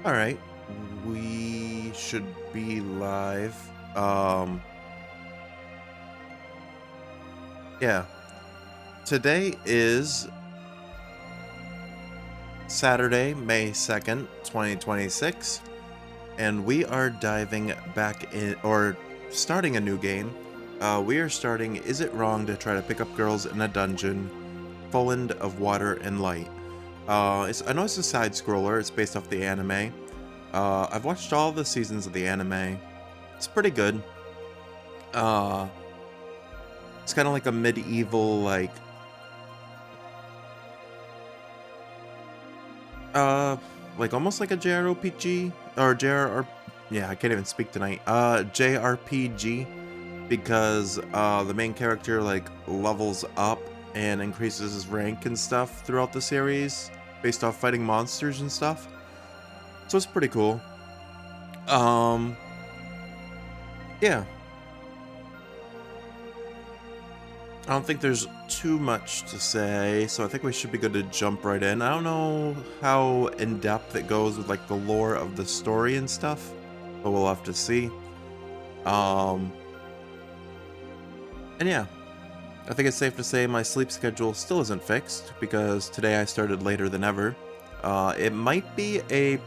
Alright, we should be live. Yeah. Today is Saturday, May 2nd, 2026, and we are diving back in, or starting a new game. We are starting Is It Wrong to Try to Pick Up Girls in a Dungeon, Fulland of Water and Light. I know it's a side scroller, it's based off the anime. I've watched all the seasons of the anime. It's pretty good. Uh, it's kind of like a medieval, uh, like almost like a JRPG or JRR. Yeah, I can't even speak tonight. JRPG because the main character like levels up and increases his rank and stuff throughout the series based off fighting monsters and stuff. So it's pretty cool. Um, yeah. I don't think there's too much to say, so I think we should be good to jump right in. I don't know how in-depth it goes with like the lore of the story and stuff, but we'll have to see. Um, and yeah, I think it's safe to say my sleep schedule still isn't fixed because today I started later than ever. It might be a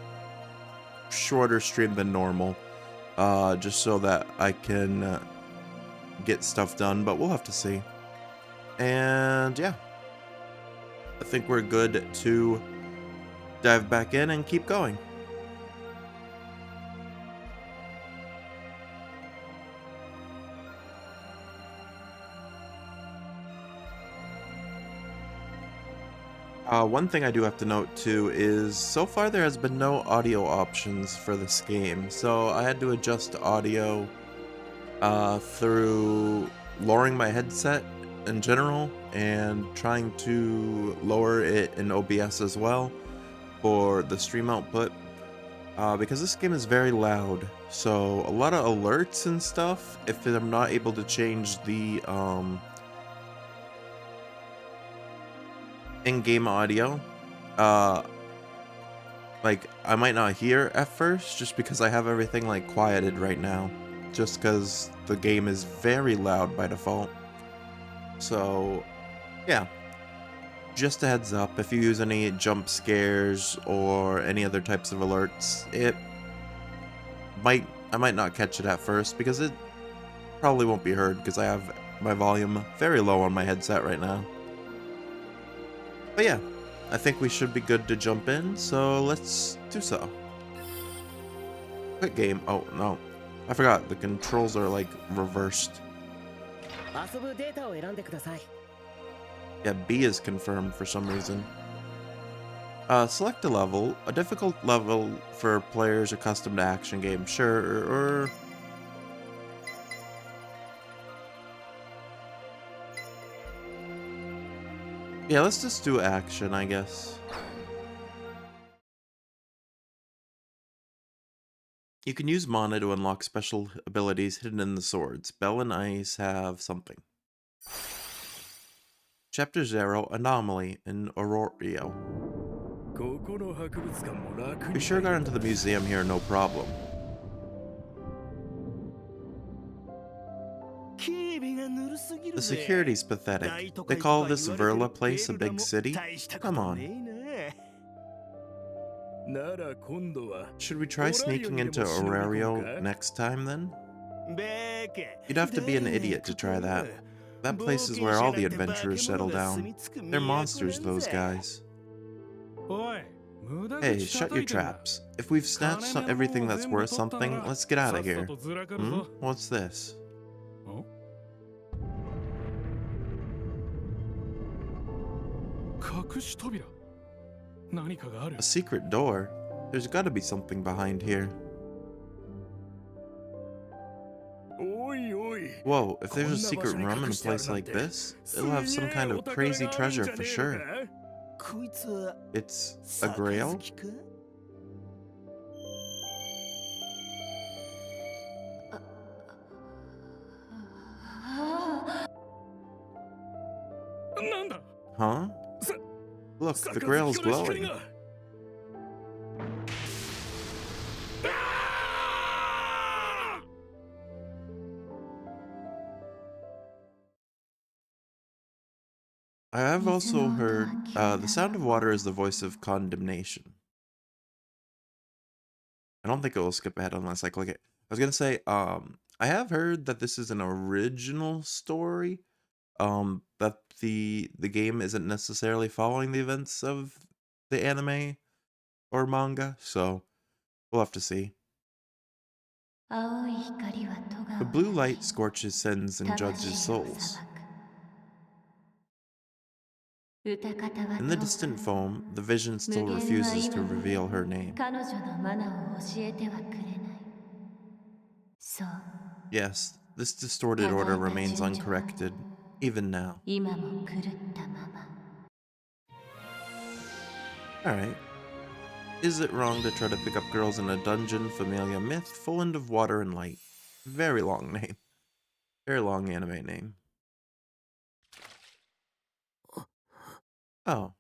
shorter stream than normal, just so that I can get stuff done, but we'll have to see. And yeah. I think we're good to dive back in and keep going. One thing I do have to note too is so far there has been no audio options for this game, so I had to adjust audio through lowering my headset in general and trying to lower it in OBS as well for the stream output. Because this game is very loud, so a lot of alerts and stuff, if I'm not able to change the in-game audio, uh, like, I might not hear at first, just because I have everything, like, quieted right now, just because the game is very loud by default. So, yeah. Just a heads up, if you use any jump scares or any other types of alerts, I might not catch it at first, because it probably won't be heard, because I have my volume very low on my headset right now. But yeah, I think we should be good to jump in, so let's do so. Quick game. Oh, no. I forgot, the controls are, like, reversed. Yeah, B is confirmed for some reason. Select a level. A difficult level for players accustomed to action games. Sure, or... Yeah, let's just do action, I guess. You can use mana to unlock special abilities hidden in the swords. Bell and Ice have something. Chapter 0, Anomaly in Orario. We sure got into the museum here, no problem. The security's pathetic. They call this Verla place a big city? Come on. Should we try sneaking into Orario next time then? You'd have to be an idiot to try that. That place is where all the adventurers settle down. They're monsters, those guys. Hey, shut your traps. If we've snatched everything that's worth something, let's get out of here. Hmm? What's this? A secret door? There's gotta be something behind here. Whoa, if there's a secret room in a place like this, it'll have some kind of crazy treasure for sure. It's a grail? Huh? Look, the grail's glowing. I have also heard the sound of water is the voice of condemnation. I don't think it will skip ahead unless I click it. I was gonna say, I have heard that this is an original story. That the game isn't necessarily following the events of the anime or manga, so we'll have to see. The blue light scorches sins and judges souls. In the distant foam, the vision still refuses to reveal her name. Yes, this distorted order remains uncorrected, even now. Alright. Is it wrong to try to pick up girls in a dungeon? Familia myth, Fulland of water and light. Very long name. Very long anime name. Oh.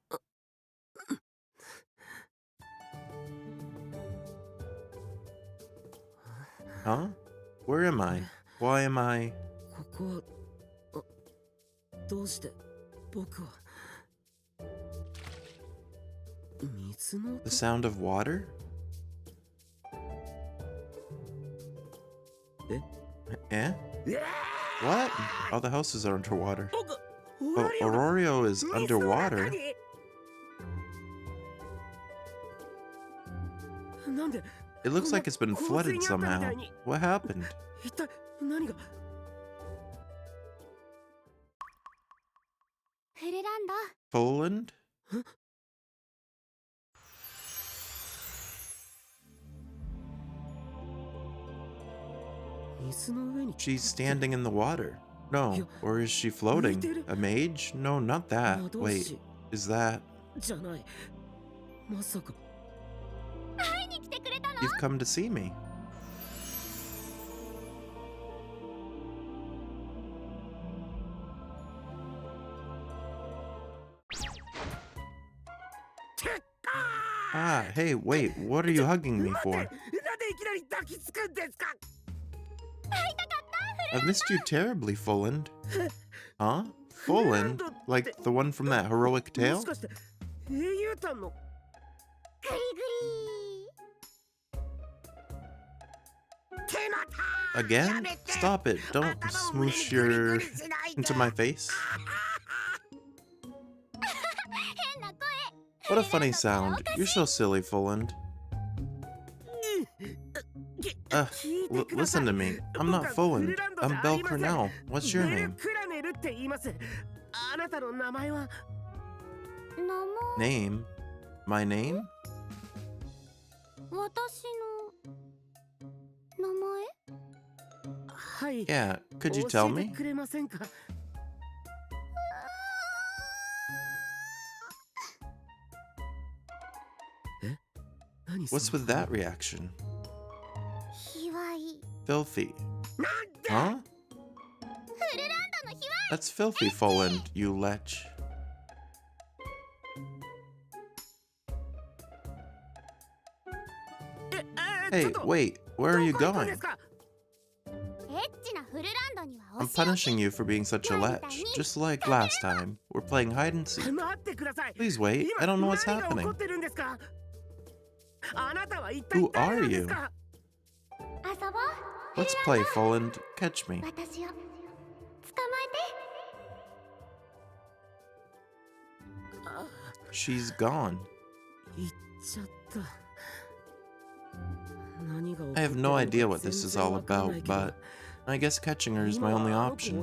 Huh? Where am I? Why am I... The sound of water? Eh? What? Oh, the houses are underwater. Oh, Orario is underwater? It looks like it's been flooded somehow. What happened? Fulland? She's standing in the water. No, or is she floating? A mage? No, not that. Wait, is that... You've come to see me. Ah, hey, wait, what are you hugging me for? I've missed you terribly, Fulland. Huh? Fulland? Like the one from that heroic tale? Again? Stop it. Don't smoosh your... into my face. What a funny sound. You're so silly, Fulland. Listen to me. I'm not Fulland. I'm Belle Cornell. What's your name? Name? My name? Yeah, could you tell me? What's with that reaction? Filthy. Huh? That's filthy, Fulland, you lech. Hey, wait, where are you going? I'm punishing you for being such a lech, just like last time. We're playing hide and seek. Please wait, I don't know what's happening. Who are you? Let's play, Fulland. Catch me. She's gone. I have no idea what this is all about, but I guess catching her is my only option.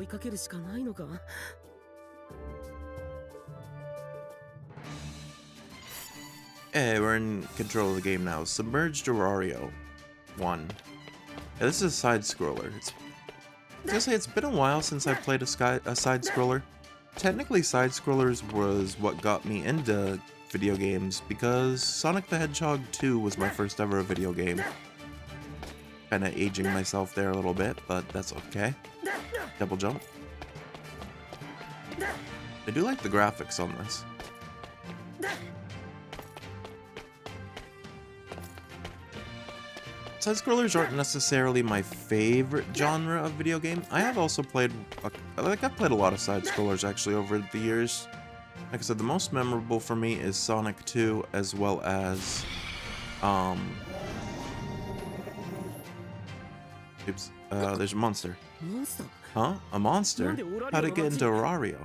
Hey, we're in control of the game now. Submerged Orario 1. Yeah, this is a side-scroller. I was gonna say, it's been a while since I played a side-scroller. Technically, side-scrollers was what got me into video games, because Sonic the Hedgehog 2 was my first ever video game. Kinda aging myself there a little bit, but that's okay. Double jump. I do like the graphics on this. Side-scrollers aren't necessarily my favorite genre of video game. I have also played, I've played a lot of side-scrollers actually over the years. Like I said, the most memorable for me is Sonic 2, as well as, oops, there's a monster. Huh? A monster? How'd it get into Orario?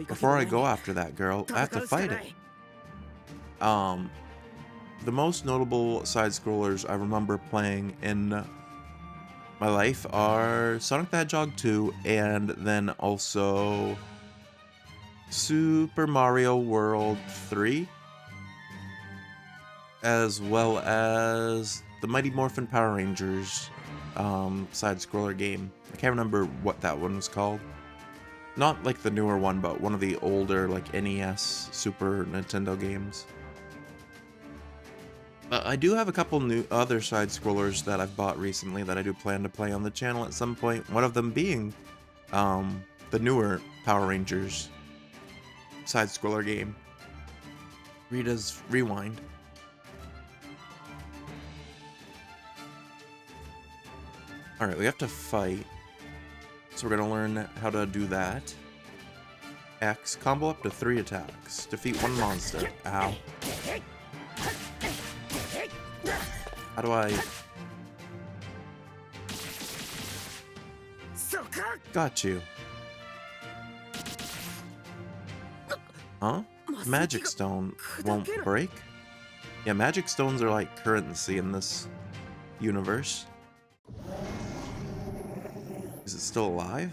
Before I go after that girl, I have to fight it. The most notable side-scrollers I remember playing in my life are Sonic the Hedgehog 2, and then also Super Mario World 3, as well as the Mighty Morphin Power Rangers side-scroller game. I can't remember what that one was called. Not like the newer one, but one of the older like NES, Super Nintendo games. I do have a couple new other side-scrollers that I've bought recently that I do plan to play on the channel at some point. One of them being the newer Power Rangers side-scroller game, Rita's Rewind. Alright, we have to fight, so we're gonna learn how to do that. X, combo up to 3 attacks. Defeat 1 monster. Ow. How do I... Got you. Huh? Magic Stone won't break? Yeah, Magic Stones are like currency in this universe. Is it still alive?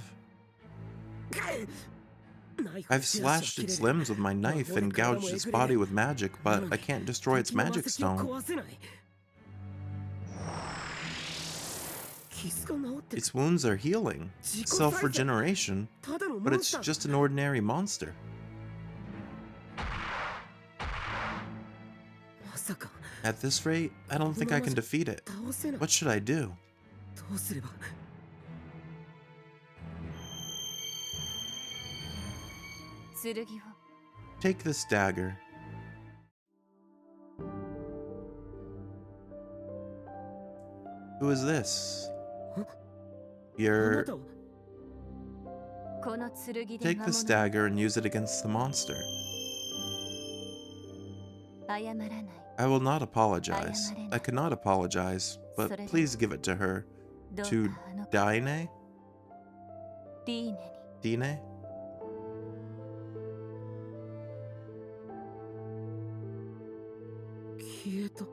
I've slashed its limbs with my knife and gouged its body with magic, but I can't destroy its Magic Stone. Its wounds are healing, self-regeneration, but it's just an ordinary monster. At this rate, I don't think I can defeat it. What should I do? Take this dagger. Who is this? You're... Take this dagger and use it against the monster. I will not apologize. I cannot apologize, but please give it to her. To Daine? Dine?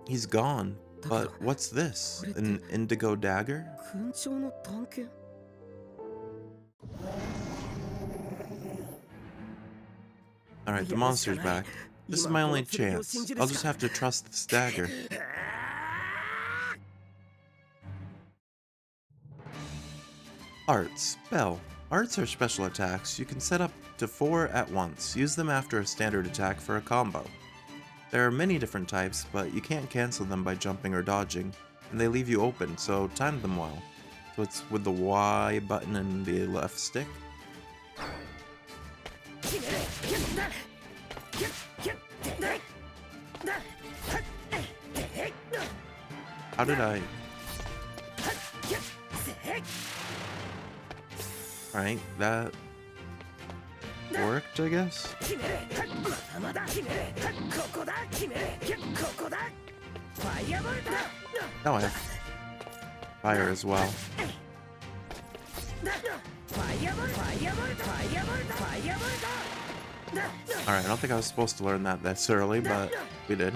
He's gone. But what's this? An indigo dagger? Alright, the monster's back. This is my only chance. I'll just have to trust this dagger. Arts. Bell. Arts are special attacks. You can set up to 4 at once. Use them after a standard attack for a combo. There are many different types, but you can't cancel them by jumping or dodging, and they leave you open, so time them well. So it's with the Y button and the left stick. How did I... Alright, that worked, I guess? Now I have fire as well. Alright, I don't think I was supposed to learn that this early, but we did.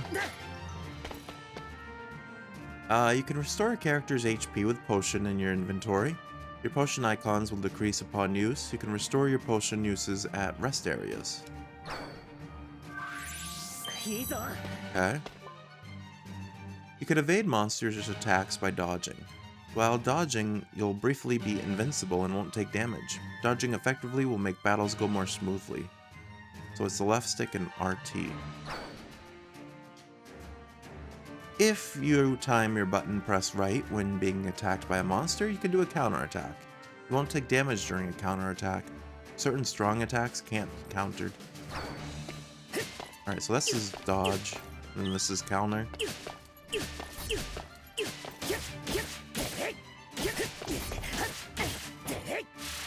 You can restore a character's HP with potion in your inventory. Your potion icons will decrease upon use. You can restore your potion uses at rest areas. Okay. You can evade monsters' attacks by dodging. While dodging, you'll briefly be invincible and won't take damage. Dodging effectively will make battles go more smoothly. So it's the left stick and RT. If you time your button press right when being attacked by a monster, you can do a counterattack. You won't take damage during a counterattack. Certain strong attacks can't be countered. Alright, so this is dodge, and this is counter.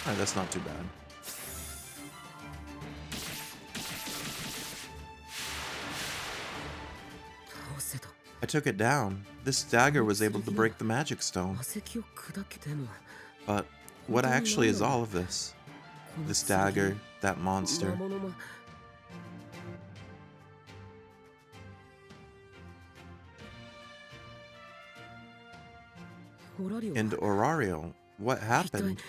Alright, that's not too bad. I took it down. This dagger was able to break the magic stone. But what actually is all of this? This dagger, that monster. And Orario, what happened?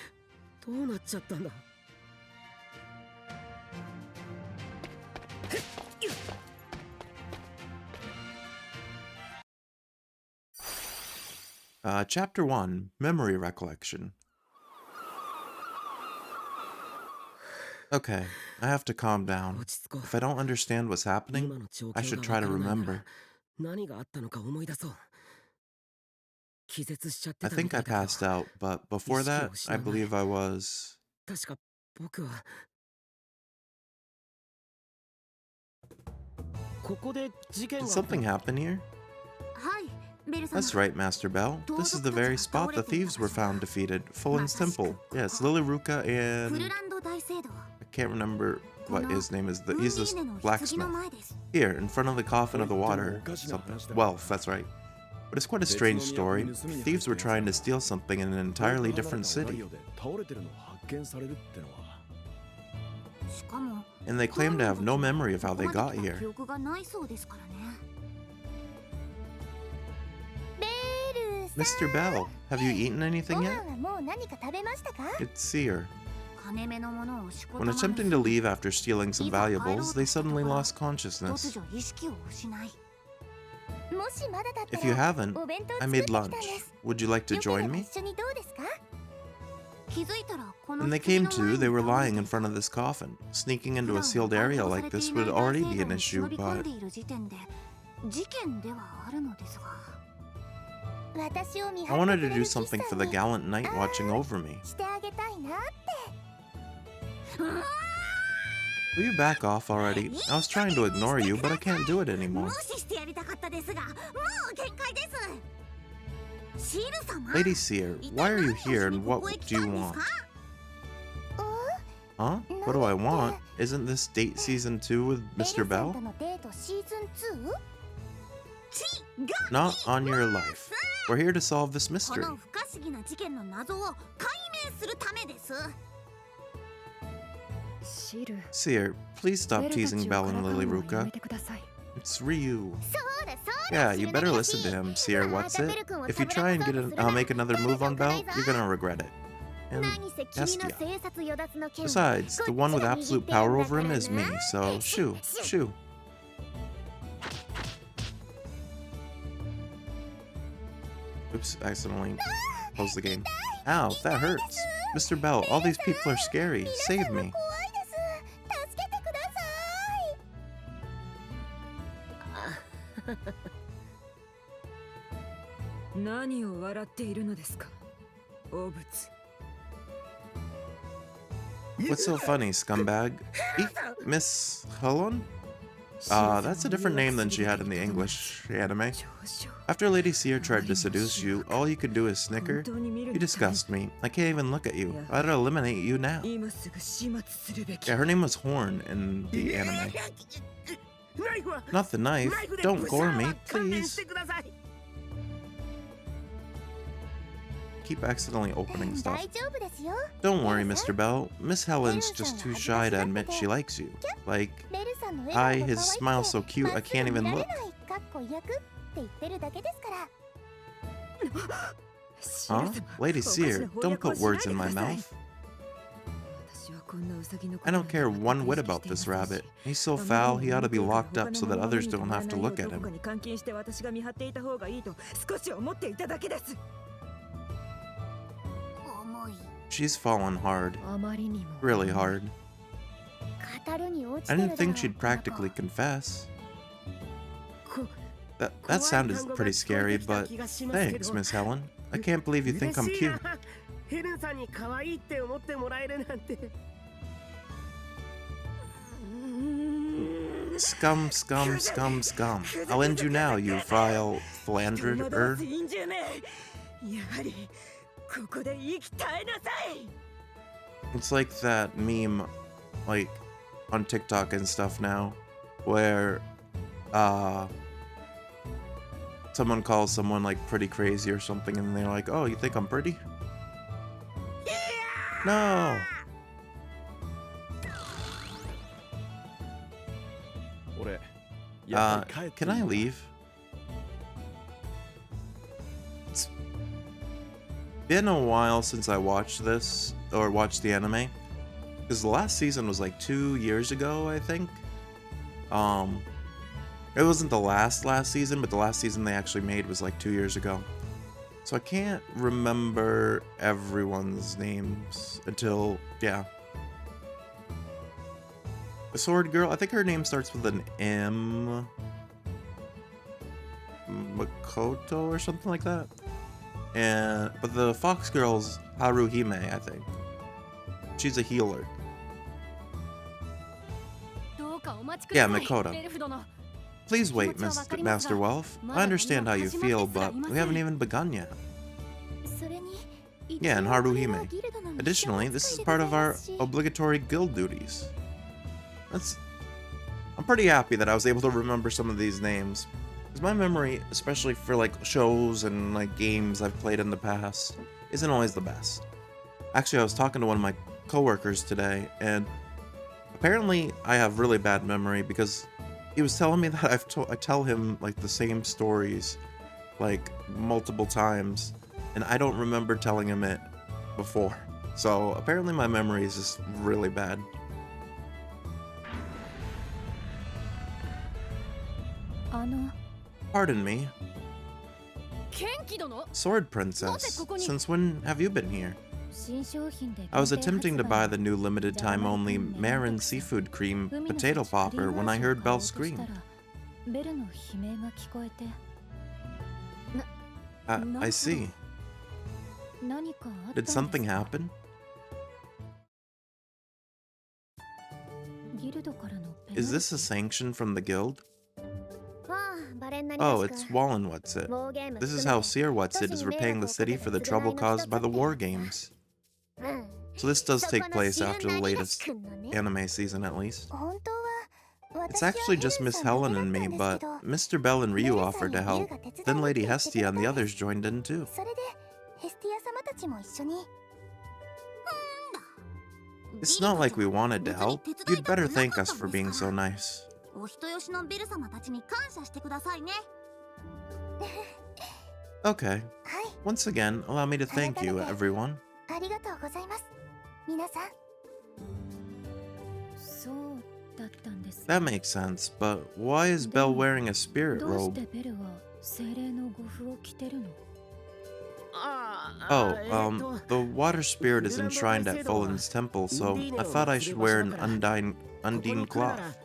Chapter 1, Memory Recollection. Okay, I have to calm down. If I don't understand what's happening, I should try to remember. I think I passed out, but before that, I believe I was... Did something happen here? That's right, Master Bell. This is the very spot the thieves were found defeated. Fulland's temple. Yes, Lilyruka and... I can't remember what his name is. He's this blacksmith. Here, in front of the coffin of the water. Something. Wealth, that's right. But it's quite a strange story. Thieves were trying to steal something in an entirely different city. And they claim to have no memory of how they got here. Mr. Bell, have you eaten anything yet? It's Seer. When attempting to leave after stealing some valuables, they suddenly lost consciousness. If you haven't, I made lunch. Would you like to join me? When they came to, they were lying in front of this coffin. Sneaking into a sealed area like this would already be an issue, but... I wanted to do something for the gallant knight watching over me. Will you back off already? I was trying to ignore you, but I can't do it anymore. Lady Seer, why are you here and what do you want? Huh? What do I want? Isn't this date season 2 with Mr. Bell? Not on your life. We're here to solve this mystery. Seer, please stop teasing Bell and Lilyruka. It's Ryu. Yeah, you better listen to him, Seer, what's it? If you try and make another move on Bell, you're gonna regret it. And Estia. Besides, the one with absolute power over him is me, so shoo, shoo. Oops, I accidentally closed the game. Ow, that hurts. Mr. Bell, all these people are scary. Save me. What's so funny, scumbag? Eek, Miss Fulland? That's a different name than she had in the English anime. After Lady Seer tried to seduce you, all you could do is snicker. You disgust me. I can't even look at you. I'd eliminate you now. Yeah, her name was Horn in the anime. Not the knife. Don't gore me, please. Keep accidentally opening stuff. Don't worry, Mr. Bell. Miss Helen's just too shy to admit she likes you. Like, hi, his smile's so cute I can't even look. Huh? Lady Seer, don't put words in my mouth. I don't care one whit about this rabbit. He's so foul, he ought to be locked up so that others don't have to look at him. She's fallen hard. Really hard. I didn't think she'd practically confess. That sounded pretty scary, but thanks, Miss Helen. I can't believe you think I'm cute. Scum, scum, scum, scum. I'll end you now, you vile philanderer. It's like that meme, like, on TikTok and stuff now, where, someone calls someone like pretty crazy or something and they're like, oh, you think I'm pretty? No. Can I leave? It's been a while since I watched this, or watched the anime. Because the last season was like 2 years ago, I think. It wasn't the last season, but the last season they actually made was like 2 years ago. So I can't remember everyone's names until, yeah. The sword girl, I think her name starts with an M. Makoto or something like that. But the fox girl's Haruhime, I think. She's a healer. Yeah, Makoto. Please wait, Master Welf. I understand how you feel, but we haven't even begun yet. Yeah, and Haruhime. Additionally, this is part of our obligatory guild duties. I'm pretty happy that I was able to remember some of these names. Because my memory, especially for like shows and like games I've played in the past, isn't always the best. Actually, I was talking to one of my coworkers today, and apparently I have really bad memory because he was telling me that I tell him like the same stories like multiple times, and I don't remember telling him it before. So apparently my memory is just really bad. Pardon me. Sword Princess, since when have you been here? I was attempting to buy the new limited time only Marin seafood cream potato popper when I heard Belle scream. I see. Did something happen? Is this a sanction from the guild? Oh, it's Wallenwhatsit. This is how Seer Whatsit is repaying the city for the trouble caused by the war games. So this does take place after the latest anime season, at least. It's actually just Miss Helen and me, but Mr. Bell and Ryu offered to help. Then Lady Hestia and the others joined in too. It's not like we wanted to help. You'd better thank us for being so nice. Okay. Once again, allow me to thank you, everyone. That makes sense, but why is Belle wearing a spirit robe? The water spirit is enshrined at Fulland's temple, so I thought I should wear an Undine cloth.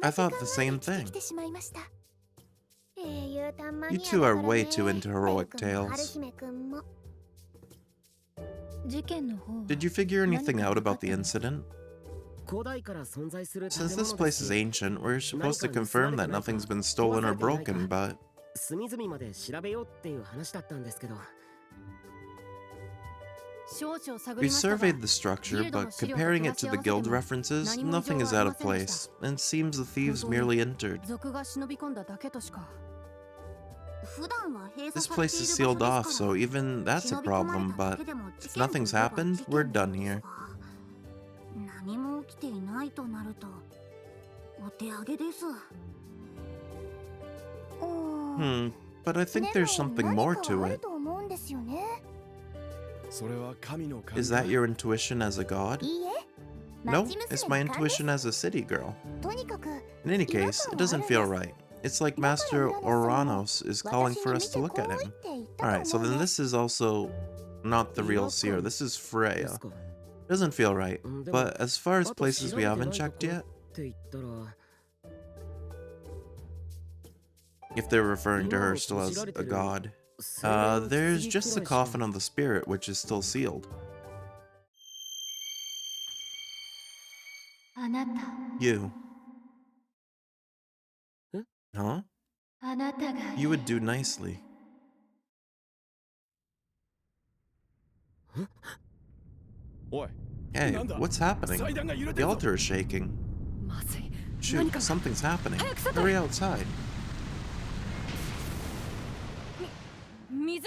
I thought the same thing. You two are way too into heroic tales. Did you figure anything out about the incident? Since this place is ancient, we're supposed to confirm that nothing's been stolen or broken, but... We surveyed the structure, but comparing it to the guild references, nothing is out of place, and it seems the thieves merely entered. This place is sealed off, so even that's a problem, but if nothing's happened, we're done here. But I think there's something more to it. Is that your intuition as a god? No, it's my intuition as a city girl. In any case, it doesn't feel right. It's like Master Oranos is calling for us to look at him. Alright, so then this is also not the real seer. This is Freya. Doesn't feel right, but as far as places we haven't checked yet, if they're referring to her still as a god, there's just the coffin of the spirit, which is still sealed. You. Huh? You would do nicely. Hey, what's happening? The altar is shaking. shoot, something's happening. Hurry outside.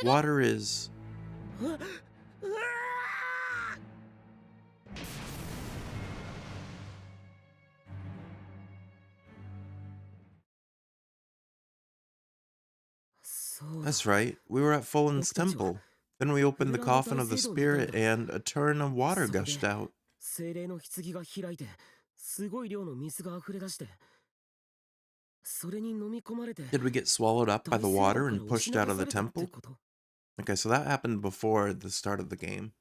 Water is... That's right, we were at Fulland's temple. Then we opened the coffin of the spirit and a turn of water gushed out. Did we get swallowed up by the water and pushed out of the temple? Okay, so that happened before the start of the game.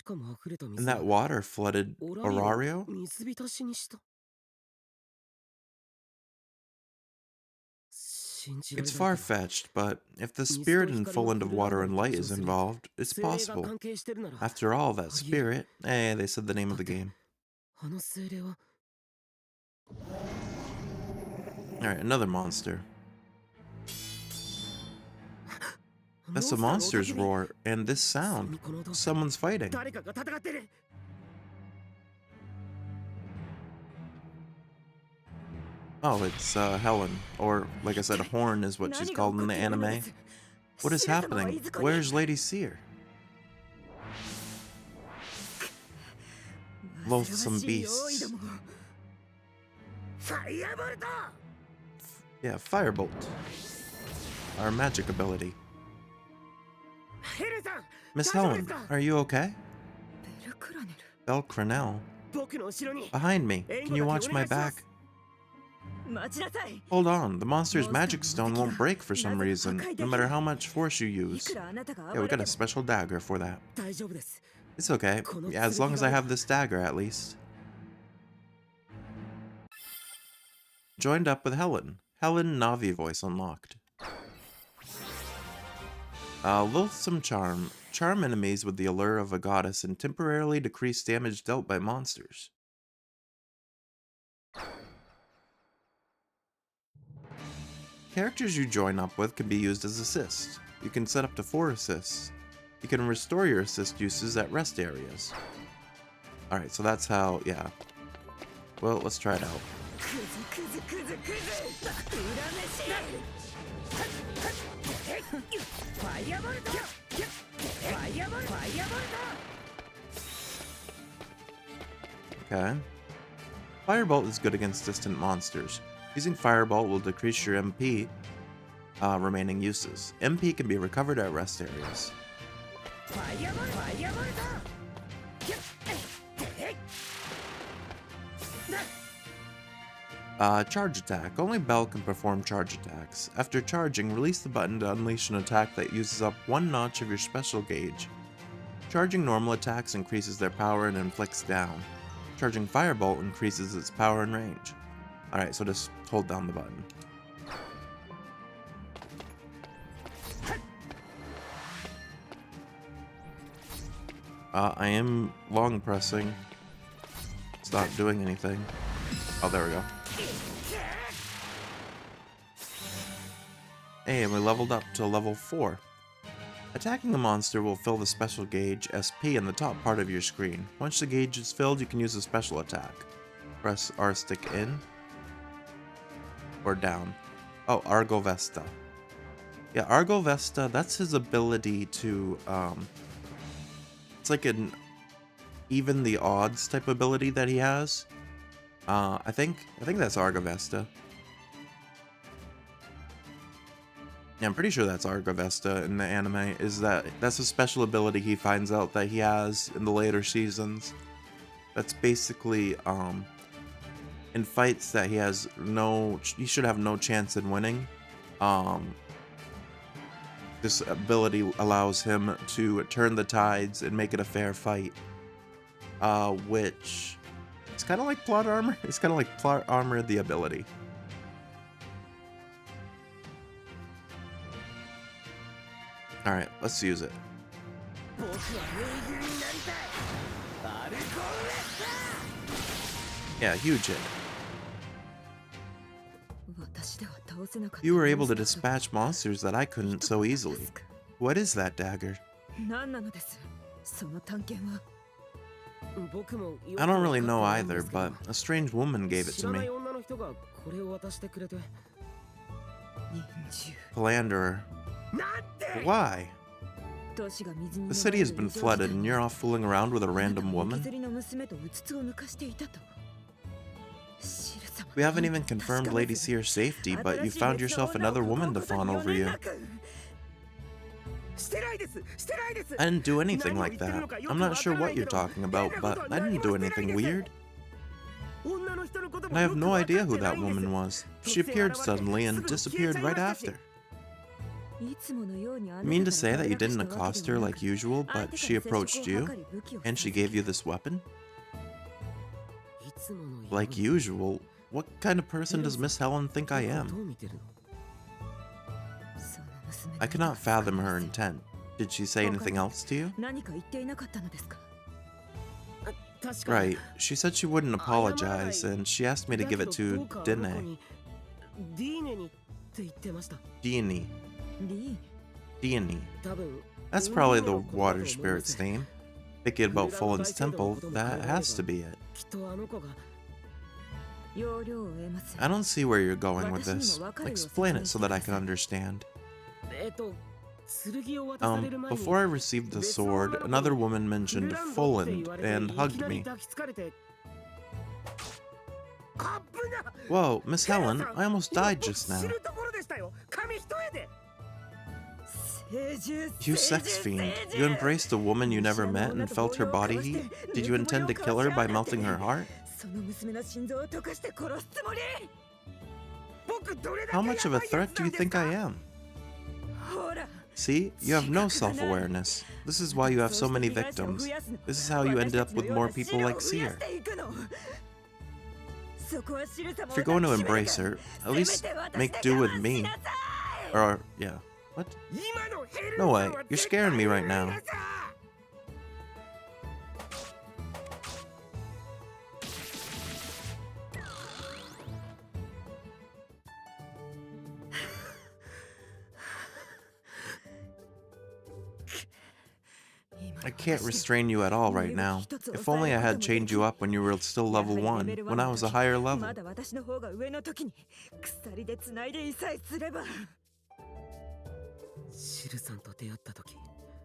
And that water flooded Orario? It's far-fetched, but if the spirit in Fulland of Water and Light is involved, it's possible. After all, that spirit... they said the name of the game. Alright, another monster. That's a monster's roar, and this sound. Someone's fighting. Oh, it's Helen, or like I said, Horn is what she's called in the anime. What is happening? Where's Lady Seer? Loathsome beasts. Yeah, Firebolt. Our magic ability. Miss Helen, are you okay? Belle Cranell. Behind me. Can you watch my back? Hold on, the monster's magic stone won't break for some reason, no matter how much force you use. Yeah, we got a special dagger for that. It's okay, yeah, as long as I have this dagger at least. Joined up with Helen. Helen Navi voice unlocked. Loathsome Charm. Charm enemies with the allure of a goddess and temporarily decrease damage dealt by monsters. Characters you join up with can be used as assists. You can set up to 4 assists. You can restore your assist uses at rest areas. Alright, so that's how, yeah. Well, let's try it out. Okay. Firebolt is good against distant monsters. Using Firebolt will decrease your MP remaining uses. MP can be recovered at rest areas. Charge attack. Only Belle can perform charge attacks. After charging, release the button to unleash an attack that uses up 1 notch of your special gauge. Charging normal attacks increases their power and inflicts down. Charging Firebolt increases its power and range. Alright, so just hold down the button. I am long pressing. It's not doing anything. Oh, there we go. Hey, and we leveled up to level 4. Attacking a monster will fill the special gauge SP in the top part of your screen. Once the gauge is filled, you can use a special attack. Press R stick in. Or down. Oh, Argo Vesta. Yeah, Argo Vesta, that's his ability to, it's like an even the odds type ability that he has. I think that's Argo Vesta. Yeah, I'm pretty sure that's Argo Vesta in the anime, that's a special ability he finds out that he has in the later seasons. That's basically, in fights that he should have no chance in winning. This ability allows him to turn the tides and make it a fair fight. Which, it's kind of like plot armor. It's kind of like plot armor, the ability. Alright, let's use it. Yeah, huge hit. You were able to dispatch monsters that I couldn't so easily. What is that dagger? I don't really know either, but a strange woman gave it to me. Philanderer. Why? The city has been flooded and you're off fooling around with a random woman? We haven't even confirmed Lady Seer's safety, but you found yourself another woman to fawn over you. I didn't do anything like that. I'm not sure what you're talking about, but I didn't do anything weird. And I have no idea who that woman was. She appeared suddenly and disappeared right after. You mean to say that you didn't accost her like usual, but she approached you, and she gave you this weapon? Like usual? What kind of person does Miss Helen think I am? I cannot fathom her intent. Did she say anything else to you? Right, she said she wouldn't apologize, and she asked me to give it to Dine. Dine. That's probably the water spirit's name. Thinking about Fulland's temple, that has to be it. I don't see where you're going with this. Explain it so that I can understand. Before I received the sword, another woman mentioned Fulland and hugged me. Whoa, Miss Helen, I almost died just now. You sex fiend. You embraced a woman you never met and felt her body heat? Did you intend to kill her by melting her heart? How much of a threat do you think I am? See, you have no self-awareness. This is why you have so many victims. This is how you ended up with more people like Seer. If you're going to embrace her, at least make do with me. Or, yeah. What? No way, you're scaring me right now. I can't restrain you at all right now. If only I had chained you up when you were still level 1, when I was a higher level.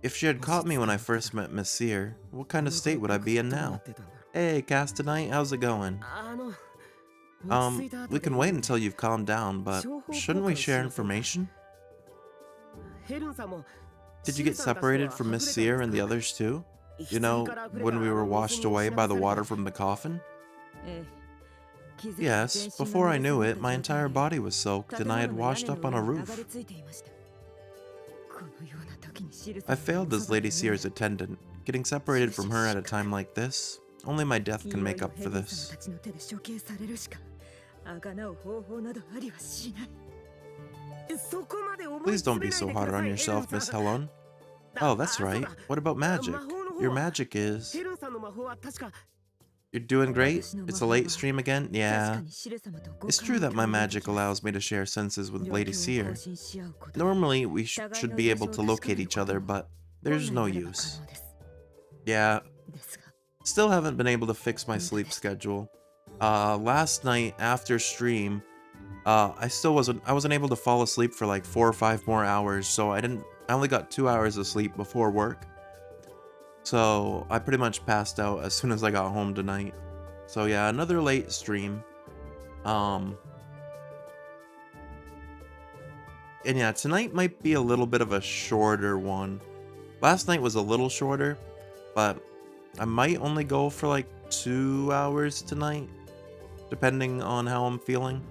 If she had caught me when I first met Miss Seer, what kind of state would I be in now? Hey, Castanite, how's it going? We can wait until you've calmed down, but shouldn't we share information? Did you get separated from Miss Seer and the others too? You know, when we were washed away by the water from the coffin? Yes, before I knew it, my entire body was soaked and I had washed up on a roof. I failed as Lady Seer's attendant. Getting separated from her at a time like this, only my death can make up for this. Please don't be so hard on yourself, Miss Helen. Oh, that's right. What about magic? Your magic is... You're doing great? It's a late stream again? Yeah. It's true that my magic allows me to share senses with Lady Seer. Normally, we should be able to locate each other, but there's no use. Yeah. Still haven't been able to fix my sleep schedule. Last night, after stream, I wasn't able to fall asleep for like 4 or 5 more hours, so I only got 2 hours of sleep before work. So I pretty much passed out as soon as I got home tonight. So yeah, another late stream. And yeah, tonight might be a little bit of a shorter one. Last night was a little shorter, but I might only go for like 2 hours tonight, depending on how I'm feeling.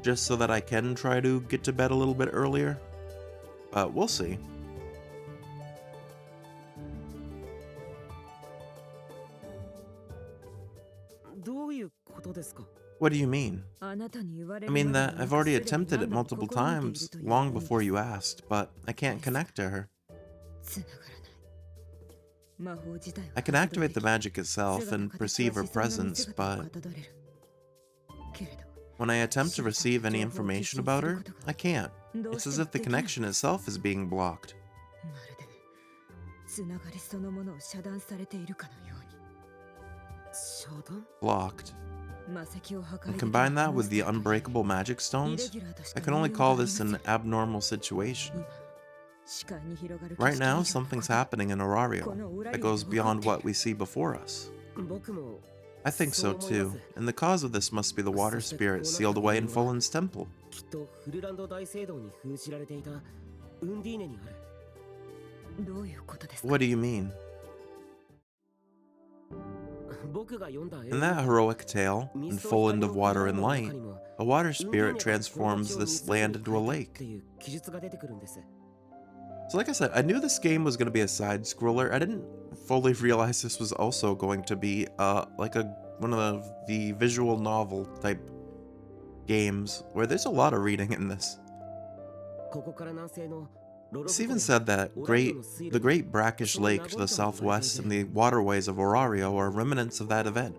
Just so that I can try to get to bed a little bit earlier. But we'll see. What do you mean? I mean that I've already attempted it multiple times, long before you asked, but I can't connect to her. I can activate the magic itself and perceive her presence, but... when I attempt to receive any information about her, I can't. It's as if the connection itself is being blocked. Blocked. And combine that with the unbreakable magic stones, I can only call this an abnormal situation. Right now, something's happening in Orario that goes beyond what we see before us. I think so too, and the cause of this must be the water spirit sealed away in Fulland's temple. What do you mean? In that heroic tale, in Fulland of Water and Light, a water spirit transforms this land into a lake. So like I said, I knew this game was going to be a side-scroller. I didn't fully realize this was also going to be one of the visual novel type games where there's a lot of reading in this. It's even said that the great brackish lake to the southwest and the waterways of Orario are remnants of that event.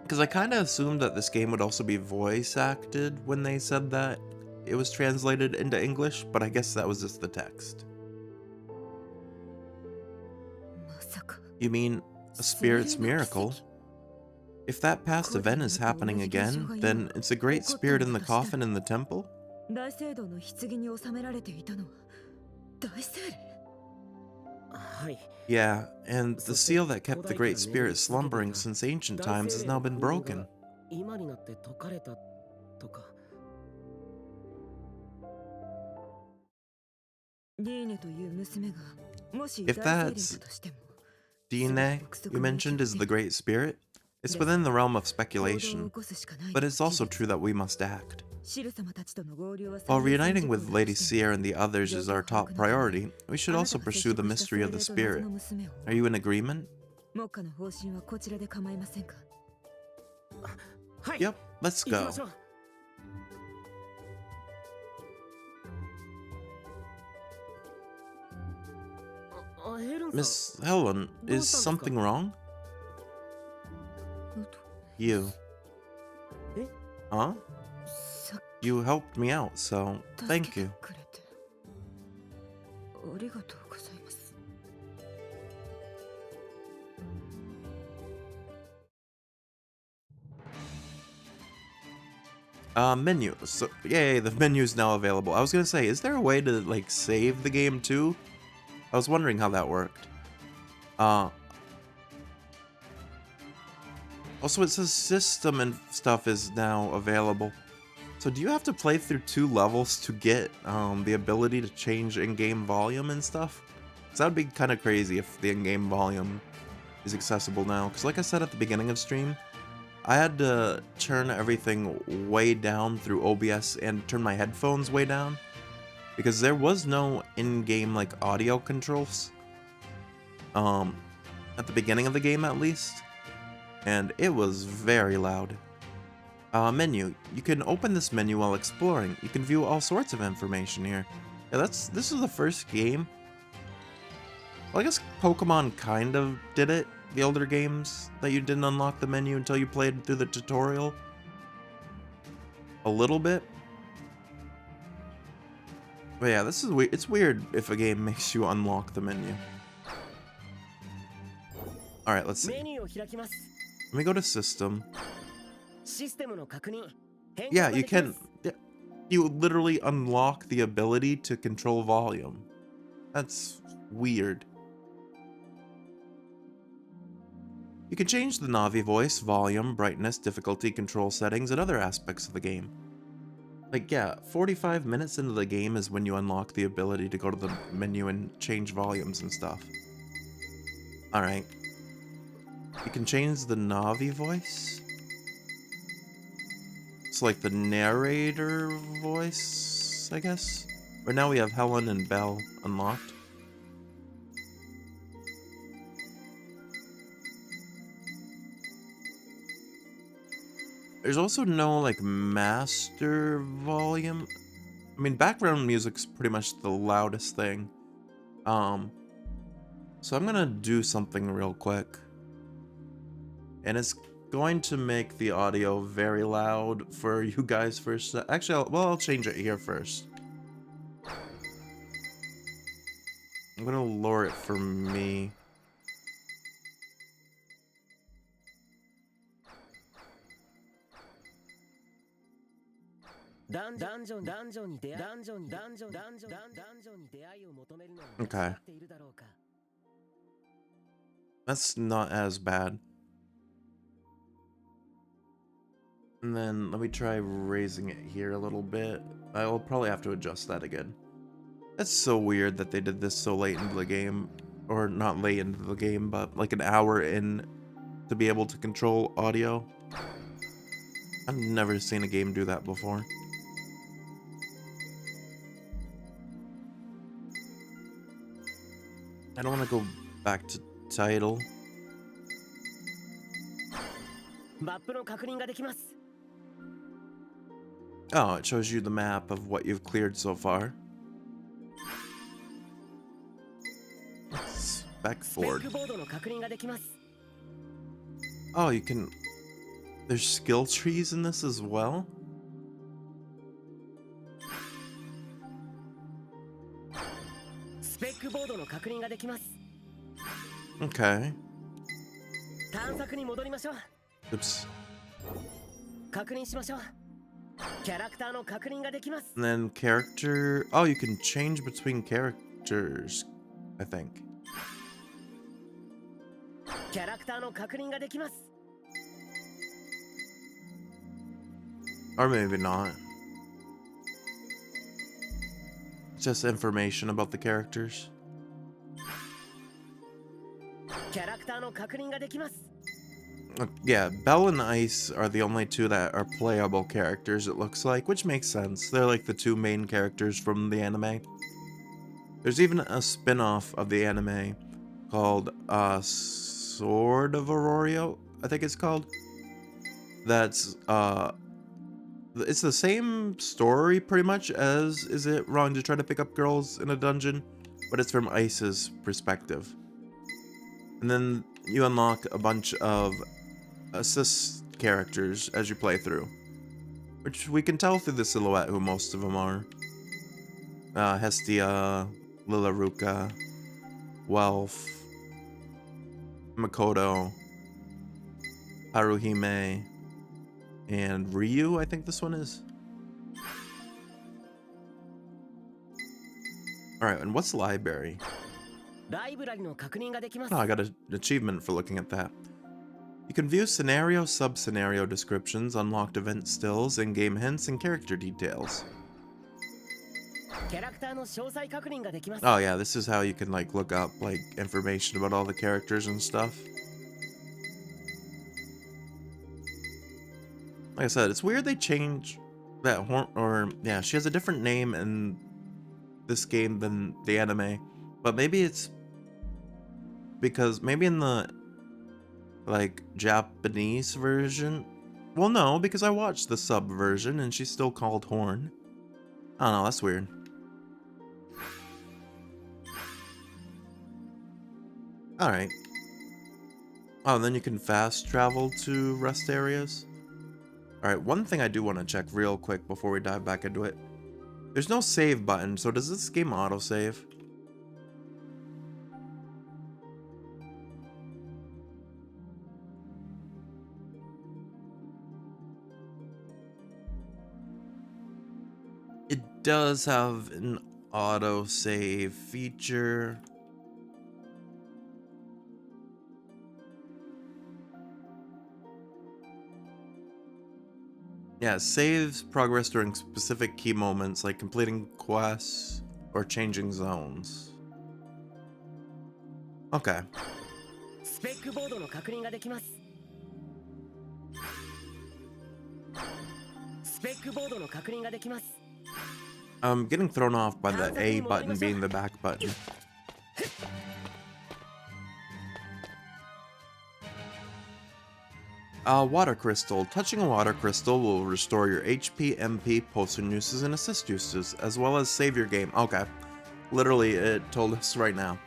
Because I kind of assumed that this game would also be voice acted when they said that it was translated into English, but I guess that was just the text. You mean a spirit's miracle? If that past event is happening again, then it's a great spirit in the coffin in the temple? Yeah, and the seal that kept the Great Spirit slumbering since ancient times has now been broken. If that's Dine you mentioned is the Great Spirit, it's within the realm of speculation, but it's also true that we must act. While reuniting with Lady Sierra and the others is our top priority, we should also pursue the mystery of the spirit. Are you in agreement? Yep, let's go. Miss Helen, is something wrong? You. Huh? You helped me out, so thank you. Menu. So, yay, the menu's now available. I was gonna say, is there a way to, like, save the game too? I was wondering how that worked. Also, it says system and stuff is now available. So do you have to play through 2 levels to get the ability to change in-game volume and stuff? Because that would be kind of crazy if the in-game volume is accessible now. Because like I said at the beginning of stream, I had to turn everything way down through OBS and turn my headphones way down. Because there was no in-game like audio controls. At the beginning of the game at least. And it was very loud. Menu. You can open this menu while exploring. You can view all sorts of information here. Yeah, this is the first game. Well, I guess Pokemon kind of did it. The older games that you didn't unlock the menu until you played through the tutorial. A little bit. But yeah, this is weird. It's weird if a game makes you unlock the menu. Alright, let's see. Let me go to System. Yeah, you can. You literally unlock the ability to control volume. That's weird. You can change the Navi voice, volume, brightness, difficulty, control settings, and other aspects of the game. Like, yeah, 45 minutes into the game is when you unlock the ability to go to the menu and change volumes and stuff. Alright. You can change the Navi voice. It's like the narrator voice, I guess. Right now we have Helen and Belle unlocked. There's also no, like, master volume. I mean, background music's pretty much the loudest thing. So I'm gonna do something real quick. And it's going to make the audio very loud for you guys first. Actually, I'll change it here first. I'm gonna lower it for me. Okay. That's not as bad. And then let me try raising it here a little bit. I will probably have to adjust that again. That's so weird that they did this so late into the game. Or not late into the game, but like an hour in to be able to control audio. I've never seen a game do that before. I don't want to go back to title. Oh, it shows you the map of what you've cleared so far. Spec board. Oh, you can... There's skill trees in this as well? Okay. Oops. And then character... Oh, you can change between characters, I think. Or maybe not. It's just information about the characters. Yeah, Belle and Ice are the only two that are playable characters, it looks like, which makes sense. They're like the two main characters from the anime. There's even a spin-off of the anime called Sword of Orario, I think it's called. That's it's the same story pretty much as Is It Wrong to Try to Pick Up Girls in a Dungeon, but it's from Ice's perspective. And then you unlock a bunch of assist characters as you play through, which we can tell through the silhouette who most of them are. Hestia, Lilaruka, Welf, Makoto, Haruhime, and Ryu, I think this one is. Alright, and what's library? Oh, I got an achievement for looking at that. You can view scenario, sub-scenario descriptions, unlocked event stills, in-game hints, and character details. Oh yeah, this is how you can like look up like information about all the characters and stuff. Like I said, it's weird they change that horn, or yeah, she has a different name in this game than the anime, but maybe it's because maybe in the like Japanese version, well no, because I watched the sub version and she's still called Horn. I don't know, that's weird. Alright. Oh, and then you can fast travel to rest areas. Alright, one thing I do want to check real quick before we dive back into it. There's no save button, so does this game autosave? It does have an autosave feature. Yeah, saves progress during specific key moments like completing quests or changing zones. Okay. I'm getting thrown off by the A button being the back button. Water crystal. Touching a water crystal will restore your HP, MP, potion uses, and assist uses, as well as save your game. Okay. Literally, it told us right now.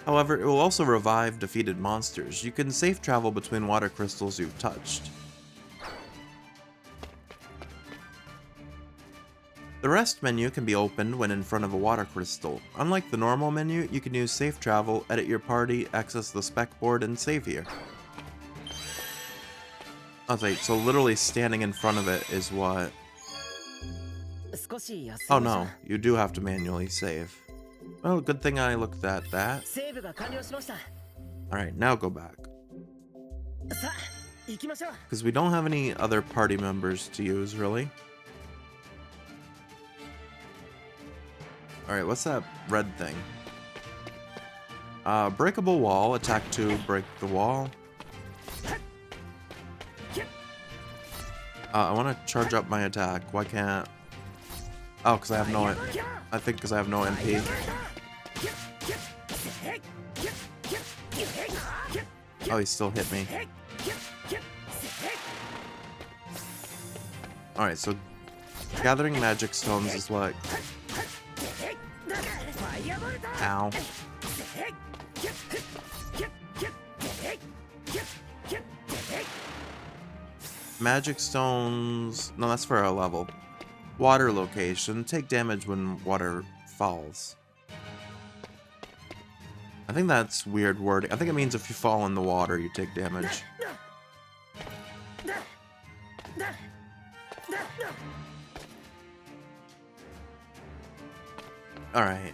However, it will also revive defeated monsters. You can safe travel between water crystals you've touched. The rest menu can be opened when in front of a water crystal. Unlike the normal menu, you can use safe travel, edit your party, access the spec board, and save here. Okay, so literally standing in front of it is what Oh no, you do have to manually save. Well, good thing I looked at that. Alright, now go back. Because we don't have any other party members to use, really. Alright, what's that red thing? Breakable wall. Attack 2, break the wall. I want to charge up my attack. Why can't... Oh, because I have no... I think because I have no MP. Oh, he still hit me. Alright, so... Gathering magic stones is what... Ow. Magic stones... No, that's for our level. Water location. Take damage when water falls. I think that's weird wording. I think it means if you fall in the water, you take damage. Alright.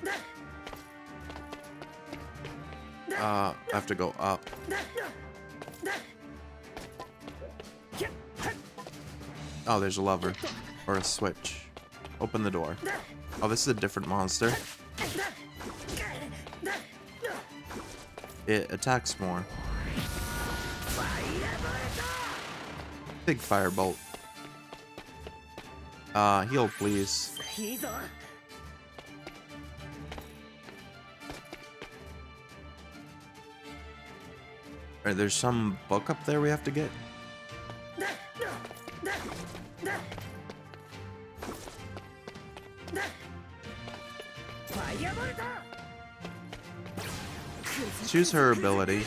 I have to go up. Oh, there's a lever. Or a switch. Open the door. Oh, this is a different monster. It attacks more. Big firebolt. Heal, please. Alright, there's some book up there we have to get. Choose her ability.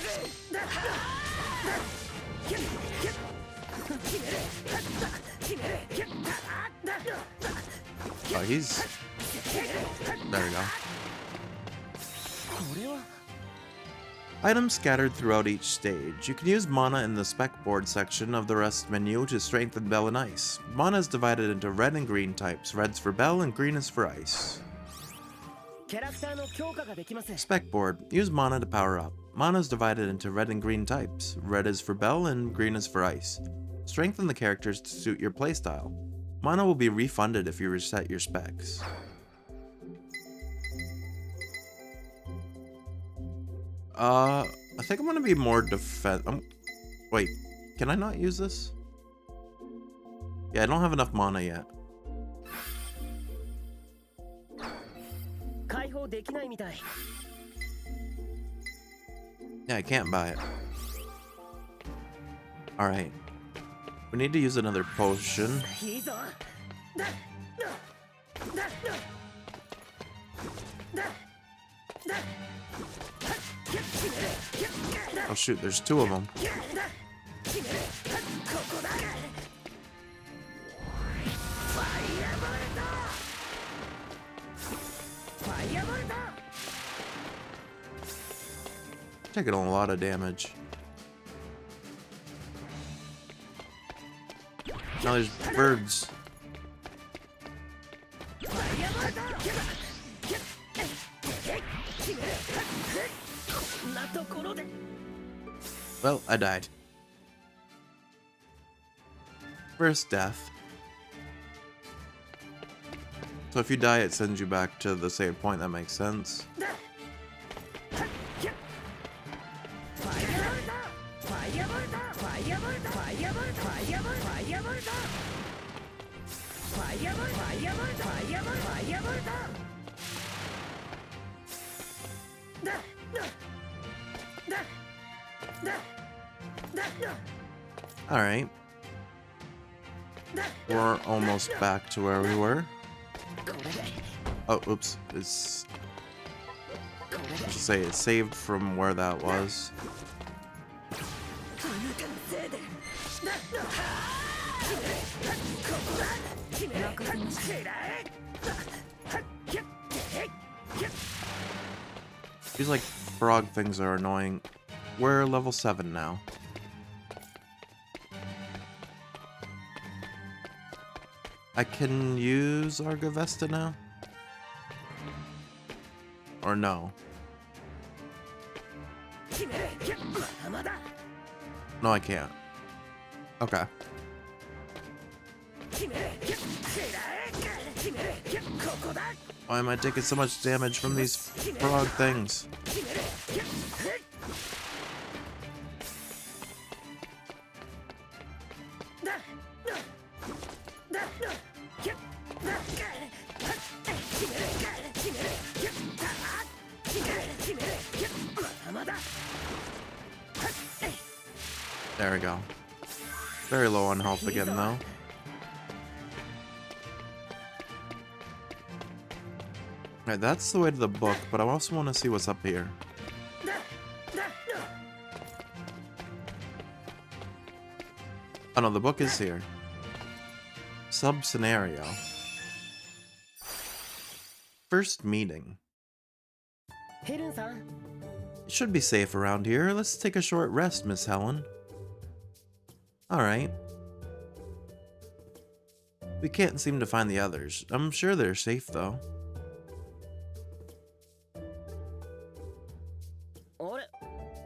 Oh, he's... There we go. Items scattered throughout each stage. You can use mana in the spec board section of the rest menu to strengthen Bell and Ice. Mana is divided into red and green types. Red's for Bell and green is for Ice. Spec board. Use mana to power up. Mana is divided into red and green types. Red is for Bell and green is for Ice. Strengthen the characters to suit your playstyle. Mana will be refunded if you reset your specs. I think I'm gonna be more defense. Wait, can I not use this? Yeah, I don't have enough mana yet. Yeah, I can't buy it. Alright. We need to use another potion. Oh shoot, there's two of them. Taking a lot of damage. Now there's birds. Well, I died. First death. So if you die, it sends you back to the save point. That makes sense. Alright. We're almost back to where we were. Oh, oops. It's... I should say it saved from where that was. These like frog things are annoying. We're level 7 now. I can use Argovesta now? Or no? No, I can't. Okay. Why am I taking so much damage from these frog things? There we go. Very low on health again, though. Alright, that's the way to the book, but I also want to see what's up here. Oh no, the book is here. Sub-scenario. First meeting. It should be safe around here. Let's take a short rest, Miss Helen. Alright. We can't seem to find the others. I'm sure they're safe, though.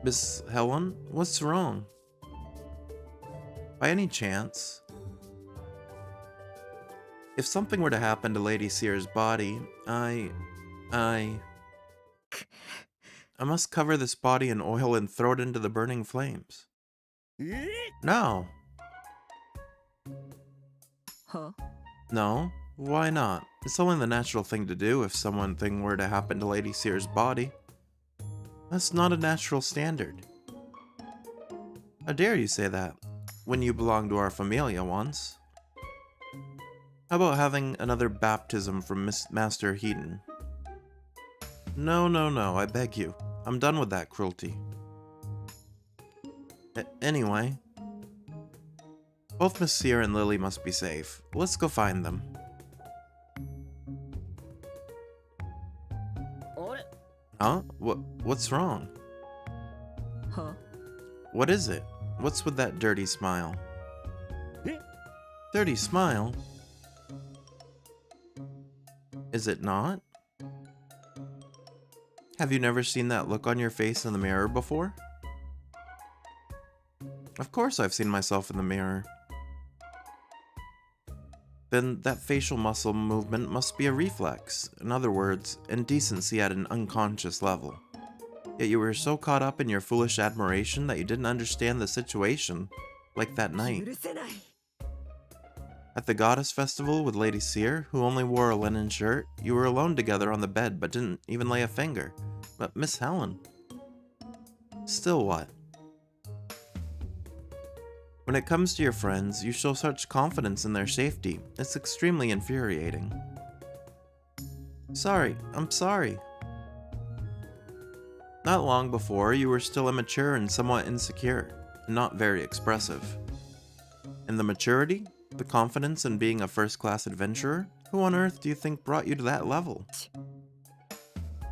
Miss Helen, what's wrong? By any chance, if something were to happen to Lady Seer's body, I must cover this body in oil and throw it into the burning flames. No. Huh? No? Why not? It's only the natural thing to do if something were to happen to Lady Seer's body. That's not a natural standard. How dare you say that, when you belonged to our familia once? How about having another baptism from Master Heaton? No, no, no, I beg you. I'm done with that cruelty. Anyway, both Miss Seer and Lily must be safe. Let's go find them. Huh? What's wrong? Huh? What is it? What's with that dirty smile? Dirty smile? Is it not? Have you never seen that look on your face in the mirror before? Of course I've seen myself in the mirror. Then that facial muscle movement must be a reflex. In other words, indecency at an unconscious level. Yet you were so caught up in your foolish admiration that you didn't understand the situation, like that night. At the Goddess Festival with Lady Seer, who only wore a linen shirt, you were alone together on the bed but didn't even lay a finger. But Miss Helen... Still what? When it comes to your friends, you show such confidence in their safety. It's extremely infuriating. Sorry, I'm sorry. Not long before, you were still immature and somewhat insecure, and not very expressive. And the maturity, the confidence in being a first-class adventurer, who on earth do you think brought you to that level?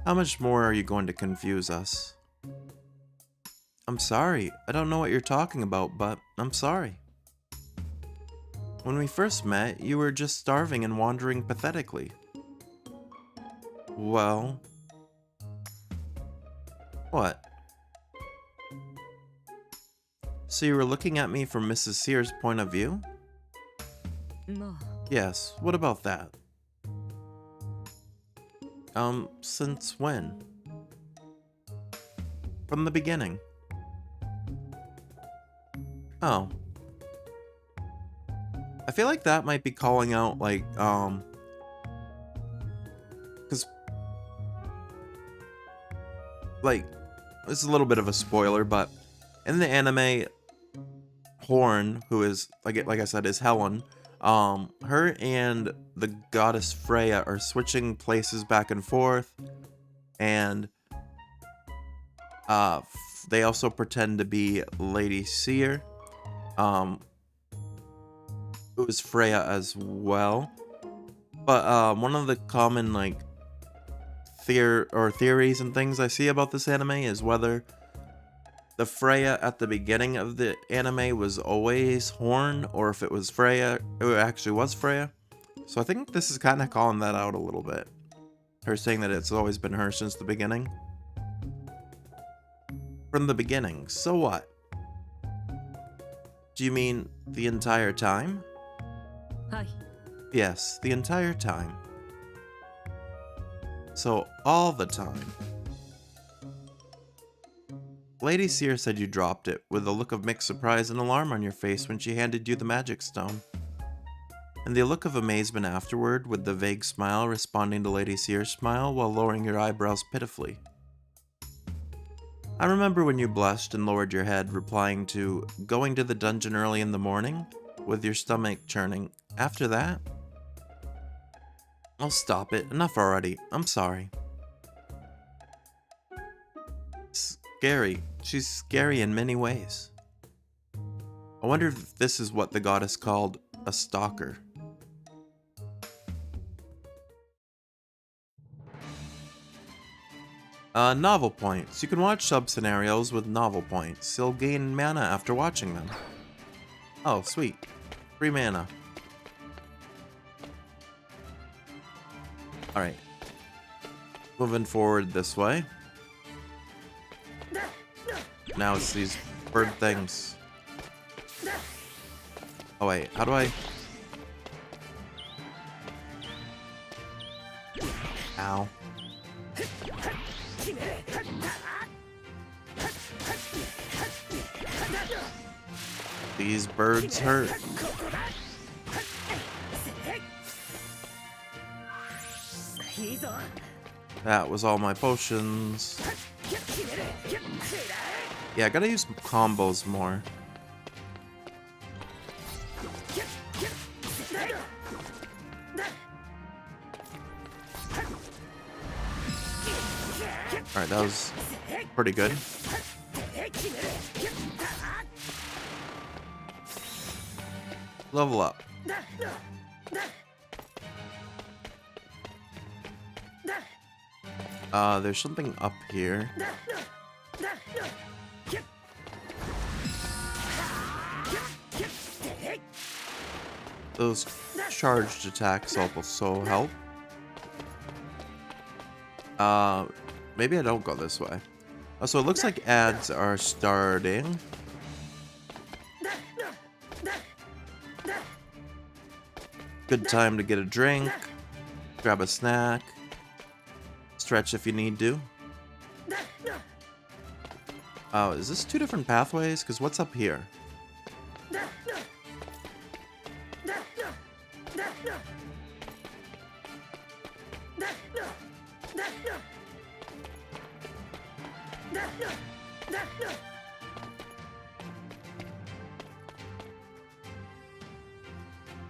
How much more are you going to confuse us? I'm sorry, I don't know what you're talking about, but I'm sorry. When we first met, you were just starving and wandering pathetically. Well... What? So you were looking at me from Mrs. Seer's point of view? Yes, what about that? Since when? From the beginning. Oh. I feel like that might be calling out, like, because, like, this is a little bit of a spoiler, but in the anime, Horn, who is, like I said, is Helen, her and the goddess Freya are switching places back and forth, and, they also pretend to be Lady Seer, who is Freya as well. But one of the common like theories and things I see about this anime is whether the Freya at the beginning of the anime was always Horn, or if it was Freya, it actually was Freya, So I think this is kind of calling that out a little bit. Her saying that it's always been her since the beginning. From the beginning, so what? Do you mean the entire time? はい。 Yes, the entire time. So, all the time. Lady Seer said you dropped it, with a look of mixed surprise and alarm on your face when she handed you the magic stone. And the look of amazement afterward, with the vague smile responding to Lady Seer's smile while lowering your eyebrows pitifully. I remember when you blushed and lowered your head, replying to, going to the dungeon early in the morning, with your stomach churning. After that? Oh, stop it. Enough already. I'm sorry. Scary. She's scary in many ways. I wonder if this is what the goddess called a stalker. Novel points. You can watch sub-scenarios with novel points. You'll gain mana after watching them. Oh, sweet. Free mana. Alright. Moving forward this way. Now it's these bird things. Oh wait, how do I... Ow. These birds hurt. That was all my potions. Yeah, I gotta use combos more. Alright, that was pretty good. Level up. There's something up here. Those charged attacks also help. Maybe I don't go this way. Oh, so it looks like ads are starting. Good time to get a drink, grab a snack, stretch if you need to. Oh, is this two different pathways? Because what's up here?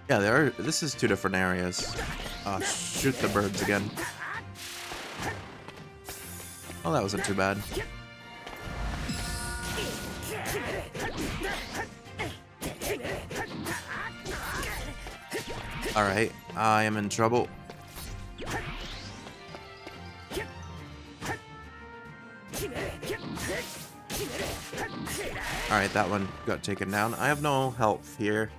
Yeah, there are. This is two different areas. Shoot the birds again. Oh, that wasn't too bad. Alright, I am in trouble. Alright, that one got taken down. I have no health here.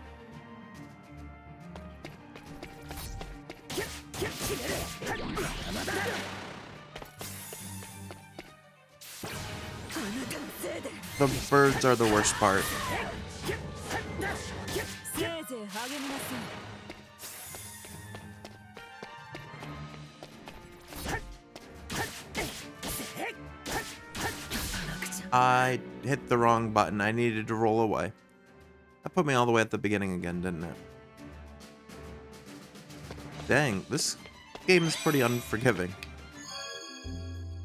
The birds are the worst part. I hit the wrong button. I needed to roll away. That put me all the way at the beginning again, didn't it? Dang, this game is pretty unforgiving.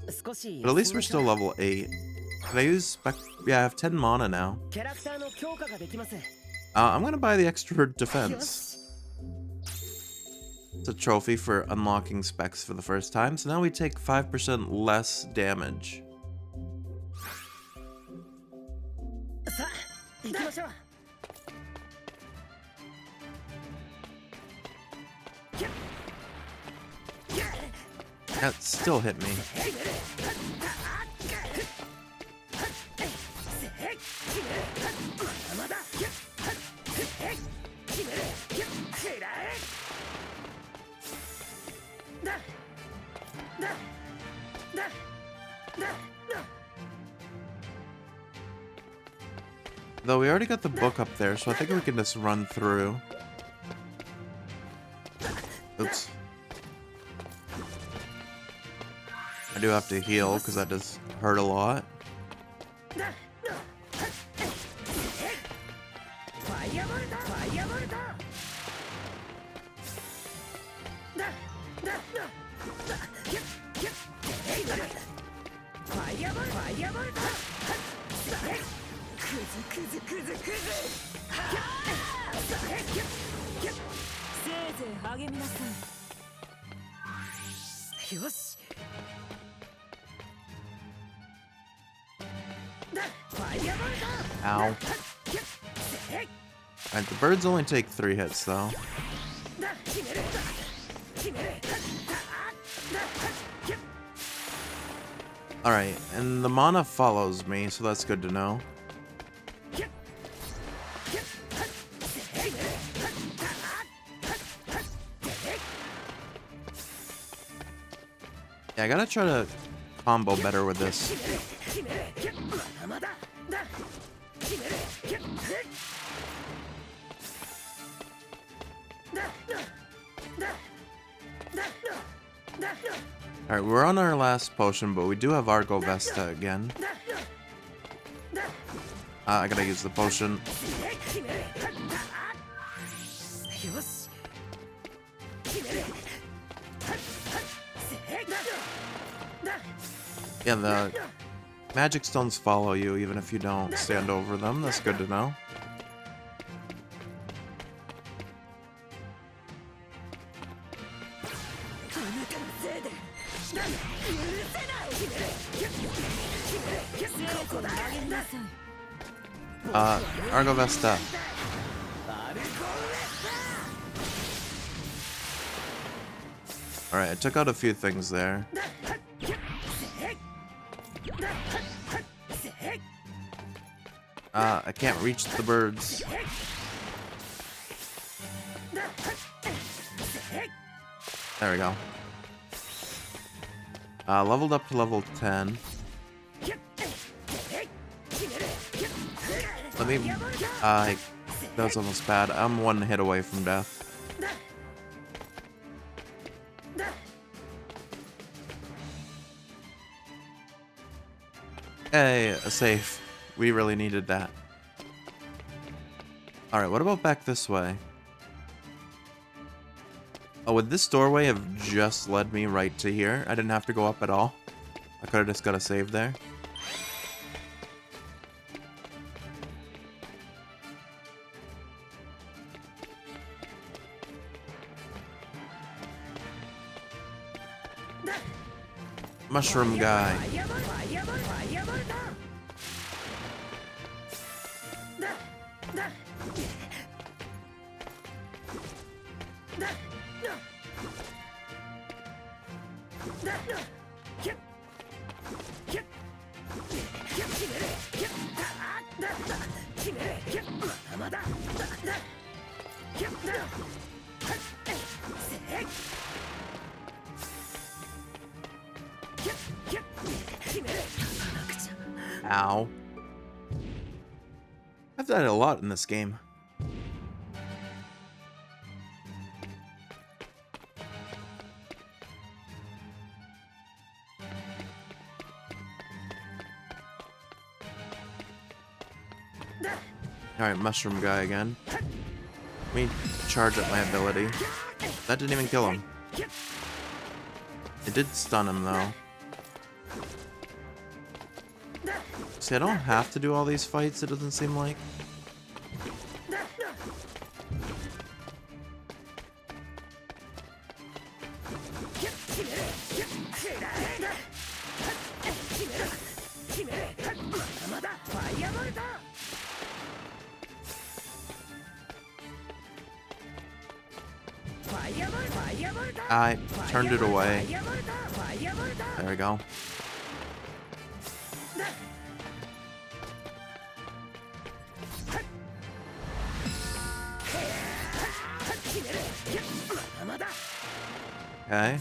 But at least we're still level 8. Can I use spec? Yeah, I have 10 mana now. I'm gonna buy the extra defense. It's a trophy for unlocking specs for the first time, so now we take 5% less damage. That still hit me. Though we already got the book up there, so I think we can just run through. Oops. I do have to heal, because that does hurt a lot. Ow. Alright, the birds only take 3 hits, though. Alright, and the mana follows me, so that's good to know. Yeah, I gotta try to combo better with this. Alright, we're on our last potion, but we do have Argo Vesta again. I gotta use the potion. Yeah, the magic stones follow you even if you don't stand over them. That's good to know. Argo Vesta. Alright, I took out a few things there. I can't reach the birds. There we go. Leveled up to level 10. Let me... that was almost bad. I'm 1 hit away from death. Hey, a save. We really needed that. Alright, what about back this way? Oh, would this doorway have just led me right to here? I didn't have to go up at all. I could have just got a save there. Mushroom guy. Ow. I've died a lot in this game. Alright, mushroom guy again. Let me charge up my ability. That didn't even kill him. It did stun him though. See, I don't have to do all these fights, it doesn't seem like. I turned it away. There we go. Okay.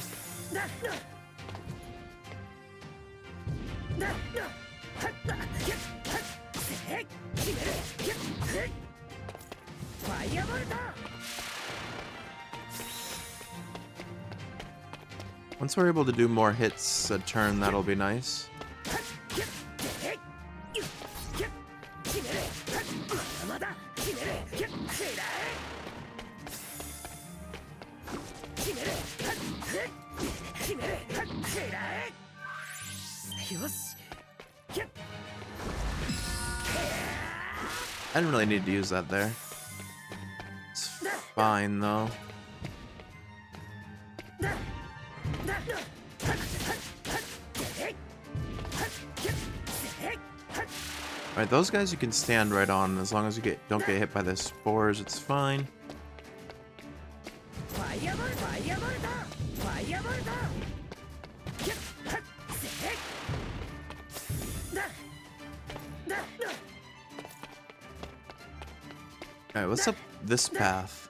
Once we're able to do more hits a turn, that'll be nice. I didn't really need to use that there. It's fine though. Alright, those guys you can stand right on as long as you don't get hit by the spores, it's fine. Alright, what's up this path?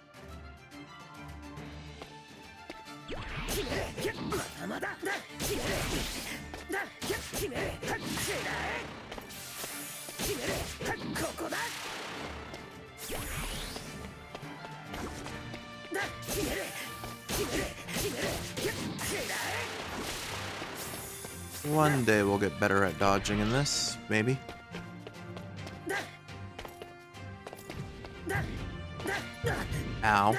One day we'll get better at dodging in this, maybe. Ow.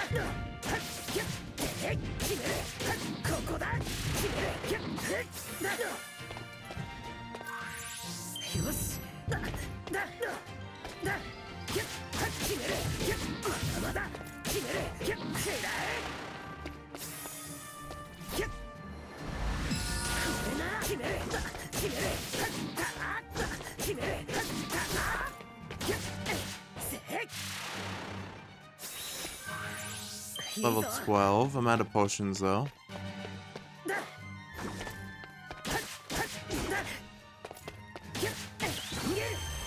Level 12. I'm out of potions though.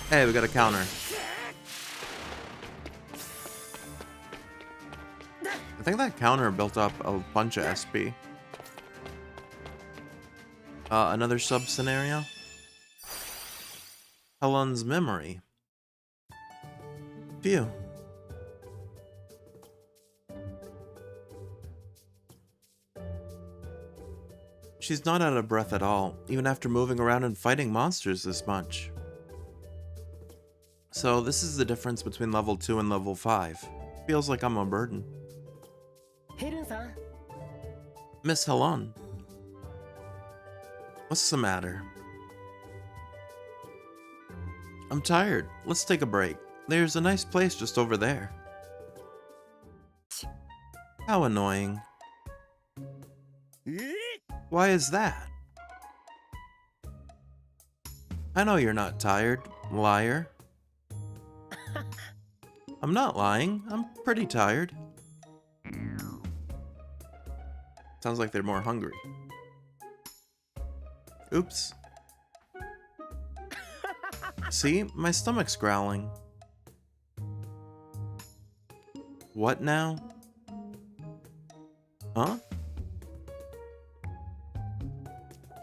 Hey, we got a counter. I think that counter built up a bunch of SP. Another sub-scenario? Fulland's memory. Phew. She's not out of breath at all, even after moving around and fighting monsters this much. So this is the difference between level 2 and level 5. Feels like I'm a burden. Miss Fulland. What's the matter? I'm tired. Let's take a break. There's a nice place just over there. How annoying. Why is that? I know you're not tired, liar. I'm not lying. I'm pretty tired. Sounds like they're more hungry. Oops. See? My stomach's growling. What now? Huh?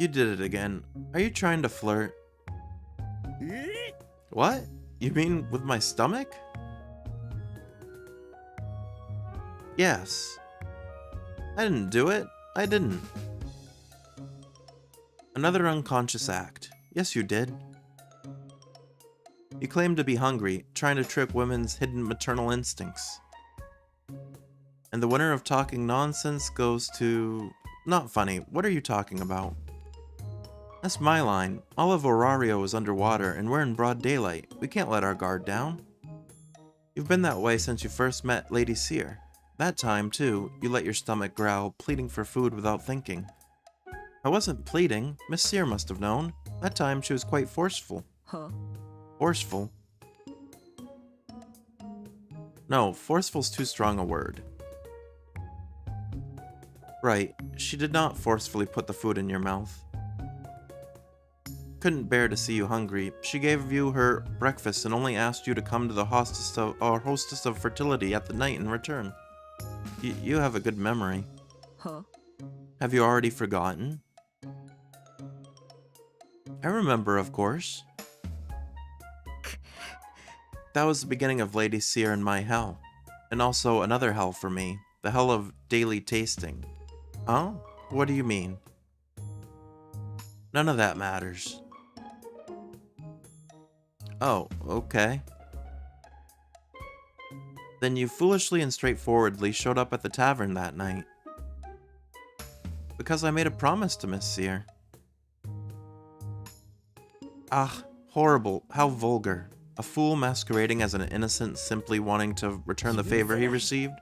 You did it again. Are you trying to flirt? What? You mean with my stomach? Yes. I didn't do it. I didn't. Another unconscious act. Yes, you did. You claim to be hungry, trying to trick women's hidden maternal instincts. And the winner of talking nonsense goes to... Not funny. What are you talking about? That's my line. All of Orario is underwater, and we're in broad daylight. We can't let our guard down. You've been that way since you first met Lady Seer. That time, too, you let your stomach growl, pleading for food without thinking. I wasn't pleading. Miss Seer must have known. That time she was quite forceful. Huh? Forceful? No, forceful's too strong a word. Right, she did not forcefully put the food in your mouth. Couldn't bear to see you hungry. She gave you her breakfast and only asked you to come to the hostess of fertility at the night in return. You have a good memory. Huh? Have you already forgotten? I remember, of course. That was the beginning of Lady Seer and my hell. And also another hell for me, the hell of daily tasting. Huh? What do you mean? None of that matters. Oh, okay. Then you foolishly and straightforwardly showed up at the tavern that night. Because I made a promise to Miss Seer. Ah, horrible. How vulgar. A fool masquerading as an innocent simply wanting to return the favor he received?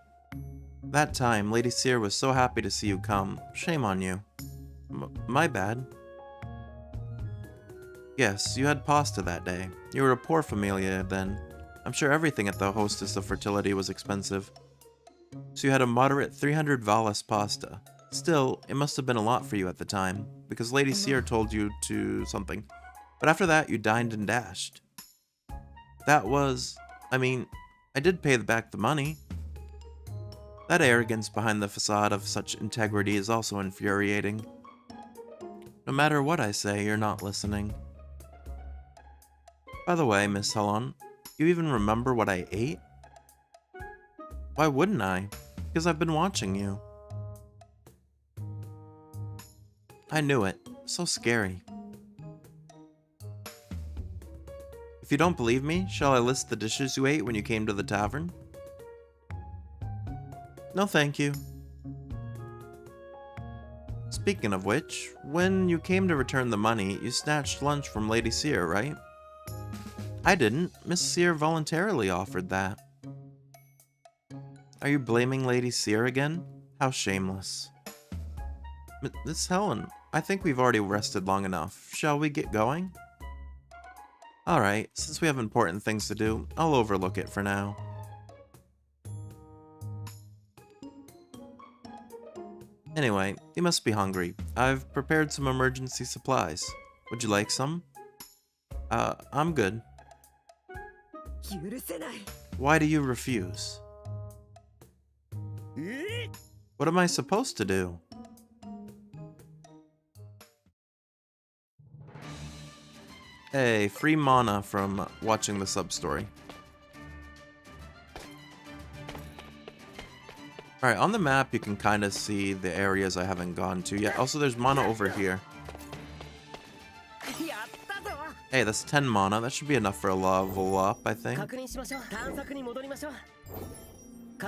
That time, Lady Seer was so happy to see you come. Shame on you. My bad. Yes, you had pasta that day. You were a poor familia then. I'm sure everything at the Hostess of Fertility was expensive. So you had a moderate 300 valas pasta. Still, it must have been a lot for you at the time, because Lady Seer told you to something. But after that, you dined and dashed. That was... I mean, I did pay back the money. That arrogance behind the facade of such integrity is also infuriating. No matter what I say, you're not listening. By the way, Miss Helen, you even remember what I ate? Why wouldn't I? Because I've been watching you. I knew it. So scary. If you don't believe me, shall I list the dishes you ate when you came to the tavern? No, thank you. Speaking of which, when you came to return the money, you snatched lunch from Lady Seer, right? I didn't. Miss Seer voluntarily offered that. Are you blaming Lady Seer again? How shameless. Miss Helen, I think we've already rested long enough. Shall we get going? Alright, since we have important things to do, I'll overlook it for now. Anyway, you must be hungry. I've prepared some emergency supplies. Would you like some? I'm good. Why do you refuse? What am I supposed to do? Hey, free mana from watching the sub-story. Alright, on the map you can kind of see the areas I haven't gone to yet. Also, there's mana over here. Hey, that's 10 mana. That should be enough for a level up, I think. If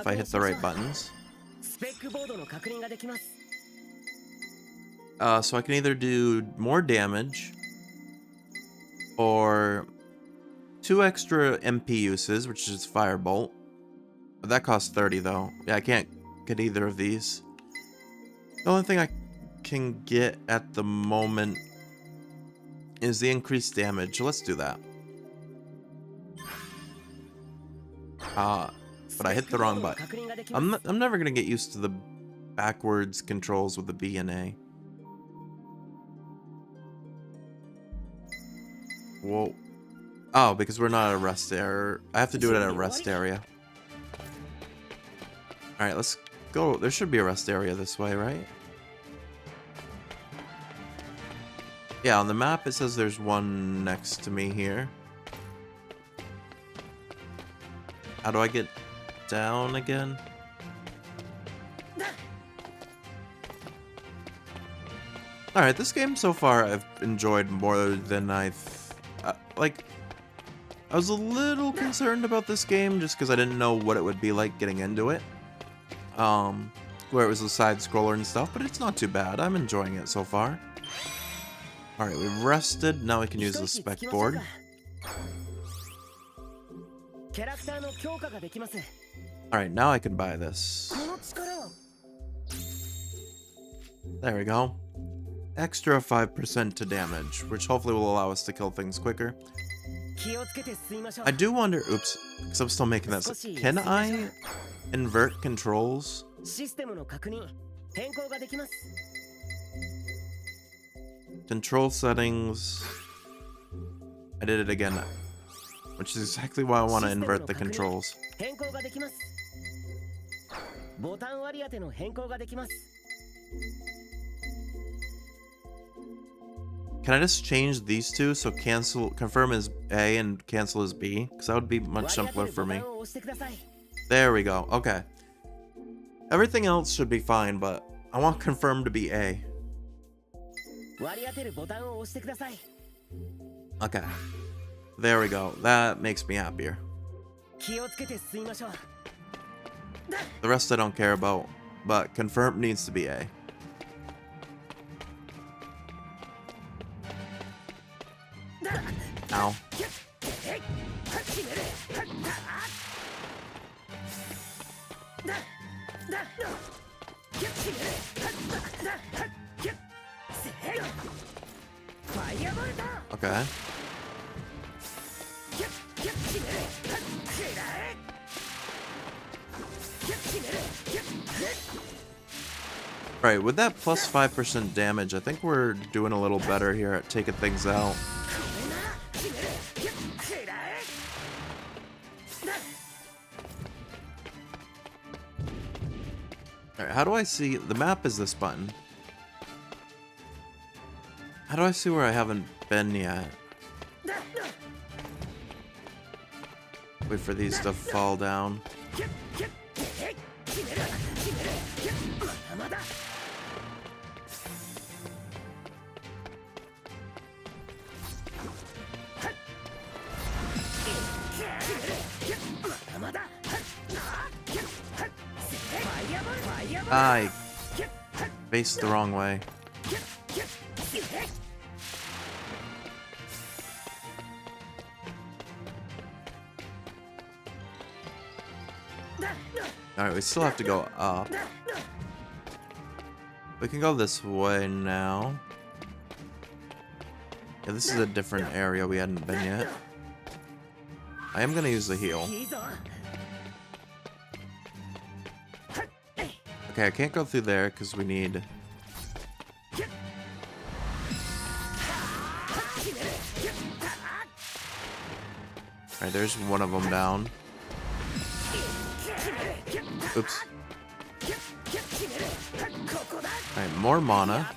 I hit the right buttons. So I can either do more damage, or 2 extra MP uses, which is Firebolt. That costs 30 though. Yeah, I can't get either of these. The only thing I can get at the moment is the increased damage. Let's do that. But I hit the wrong button. I'm never gonna get used to the backwards controls with the B and A. Whoa. Oh, because we're not at a rest area. I have to do it at a rest area. Alright, let's go. There should be a rest area this way, right? Yeah, on the map it says there's one next to me here. How do I get down again? Alright, this game so far I've enjoyed more than like, I was a little concerned about this game just because I didn't know what it would be like getting into it. Where it was a side scroller and stuff, but it's not too bad. I'm enjoying it so far. Alright, we've rested. Now we can use the spec board. Alright, now I can buy this. There we go. Extra 5% to damage, which hopefully will allow us to kill things quicker. I do wonder, oops, because I'm still making that. Can I invert controls? Control settings. I did it again, which is exactly why I want to invert the controls. Can I just change these two so confirm is A and cancel is B? Because that would be much simpler for me. There we go. Okay. Everything else should be fine, but I want confirmed to be A. 割り当てるボタンを押してください。 Okay. There we go. That makes me happier. 気をつけて進みましょう。 The rest I don't care about, but confirmed needs to be A. Ow. Okay. Right, with that plus 5% damage, I think we're doing a little better here at taking things out. Alright, how do I see... The map is this button. How do I see where I haven't been yet? Wait for these to fall down. I faced the wrong way. Alright, we still have to go up. We can go this way now. Yeah, this is a different area we hadn't been yet. I am gonna use the heal. Okay, I can't go through there because we need... Alright, there's one of them down. Oops. Alright, more mana.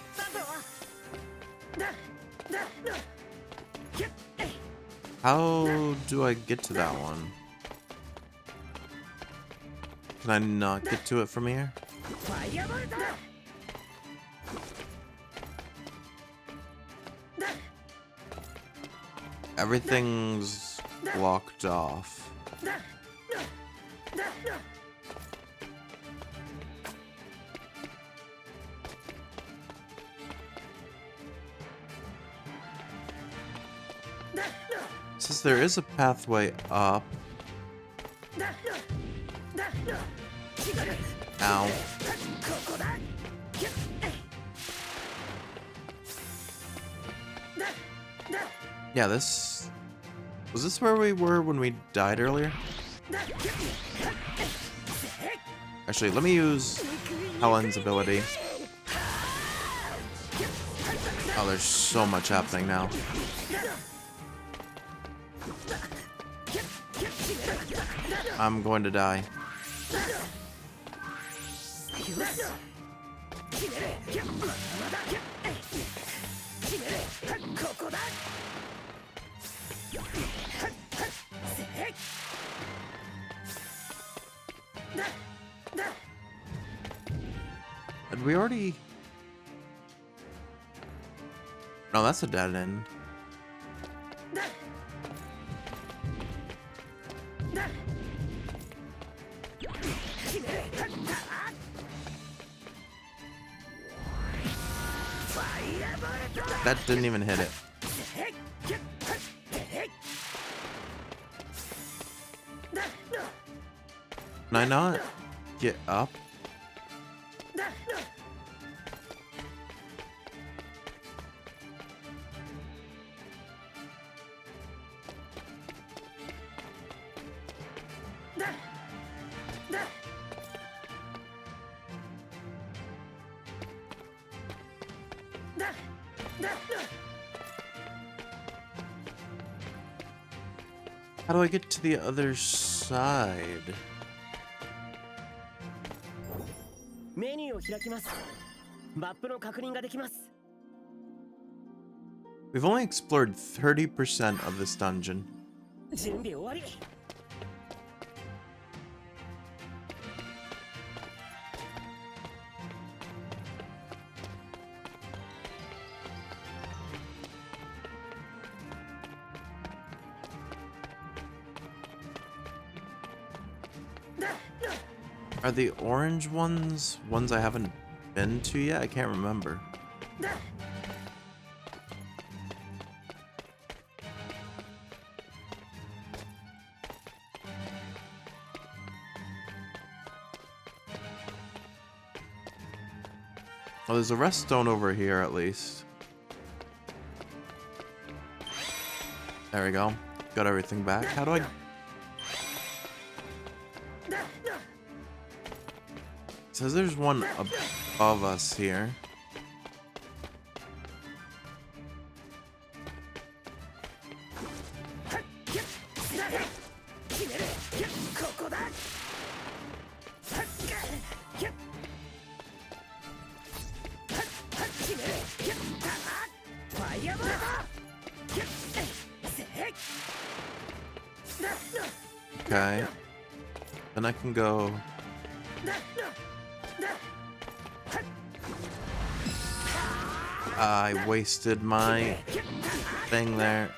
How do I get to that one? Can I not get to it from here? Everything's blocked off. Since there is a pathway up. Ow. Yeah, this... Was this where we were when we died earlier? Actually, let me use Helen's ability. Oh, there's so much happening now. I'm going to die. Did we already... No, that's a dead end. That didn't even hit it. Can I not get up? How do I get to the other side? We've only explored 30% of this dungeon. Are the orange ones I haven't been to yet? I can't remember. Oh, there's a rest stone over here at least. There we go. Got everything back. How do I... It says there's one above us here. Okay. Then I can go... I wasted my thing there.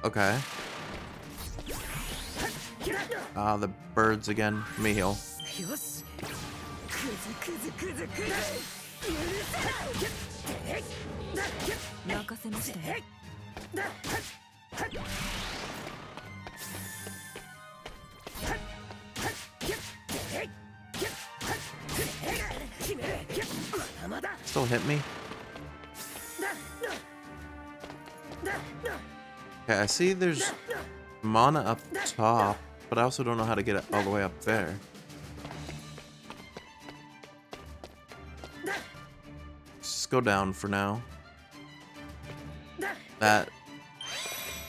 Okay. Ah, the birds again. Me heal. Still hit me? Okay, I see there's mana up top, but I also don't know how to get it all the way up there. Just go down for now. That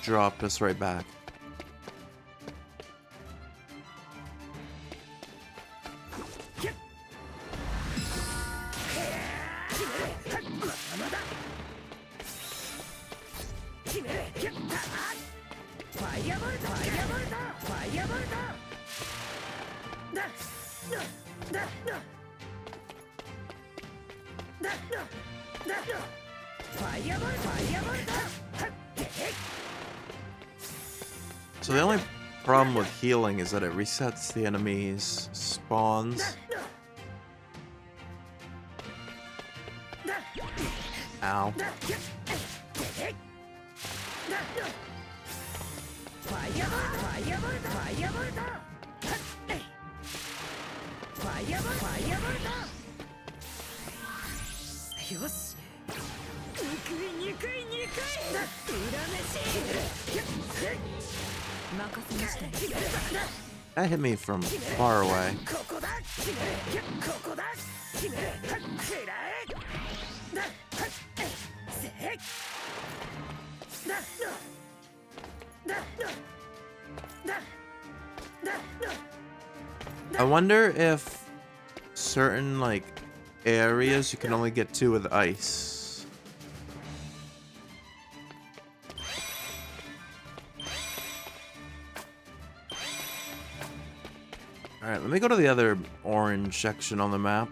dropped us right back. So the only problem with healing is that it resets the enemy's spawns. Ow. That hit me from far away. I wonder if certain, like, areas you can only get to with ice. Alright, let me go to the other orange section on the map.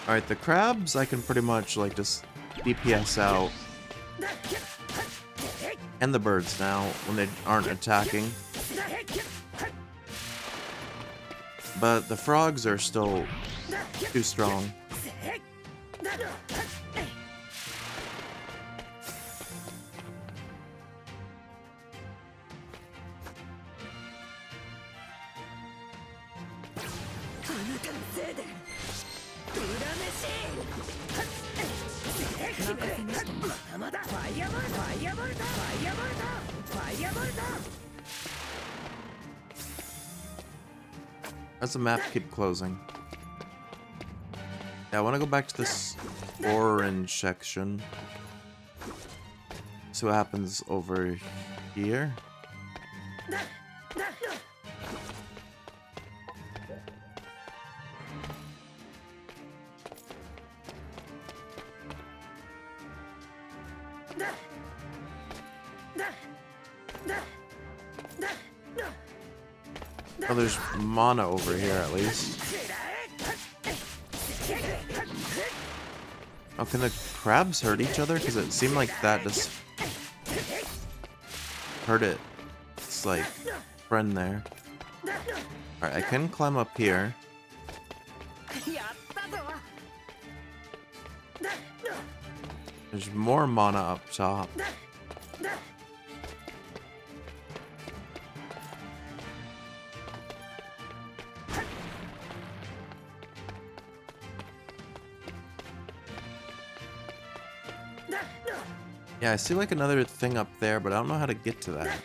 Alright, the crabs I can pretty much, like, just DPS out. And the birds now, when they aren't attacking. But the frogs are still too strong. As the map keep closing. Yeah, I want to go back to this orange section. see what happens over here. Oh, there's mana over here at least. Oh, can the crabs hurt each other? Because it seemed like that just hurt it. It's like friend there. Alright, I can climb up here. There's more mana up top. Yeah, I see like another thing up there, but I don't know how to get to that.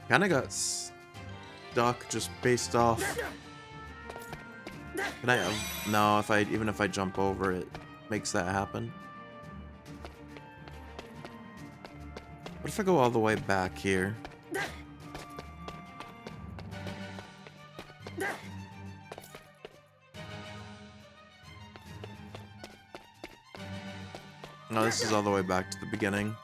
Kinda got stuck just based off. Can I? No, even if I jump over it, makes that happen. What if I go all the way back here? No, this is all the way back to the beginning.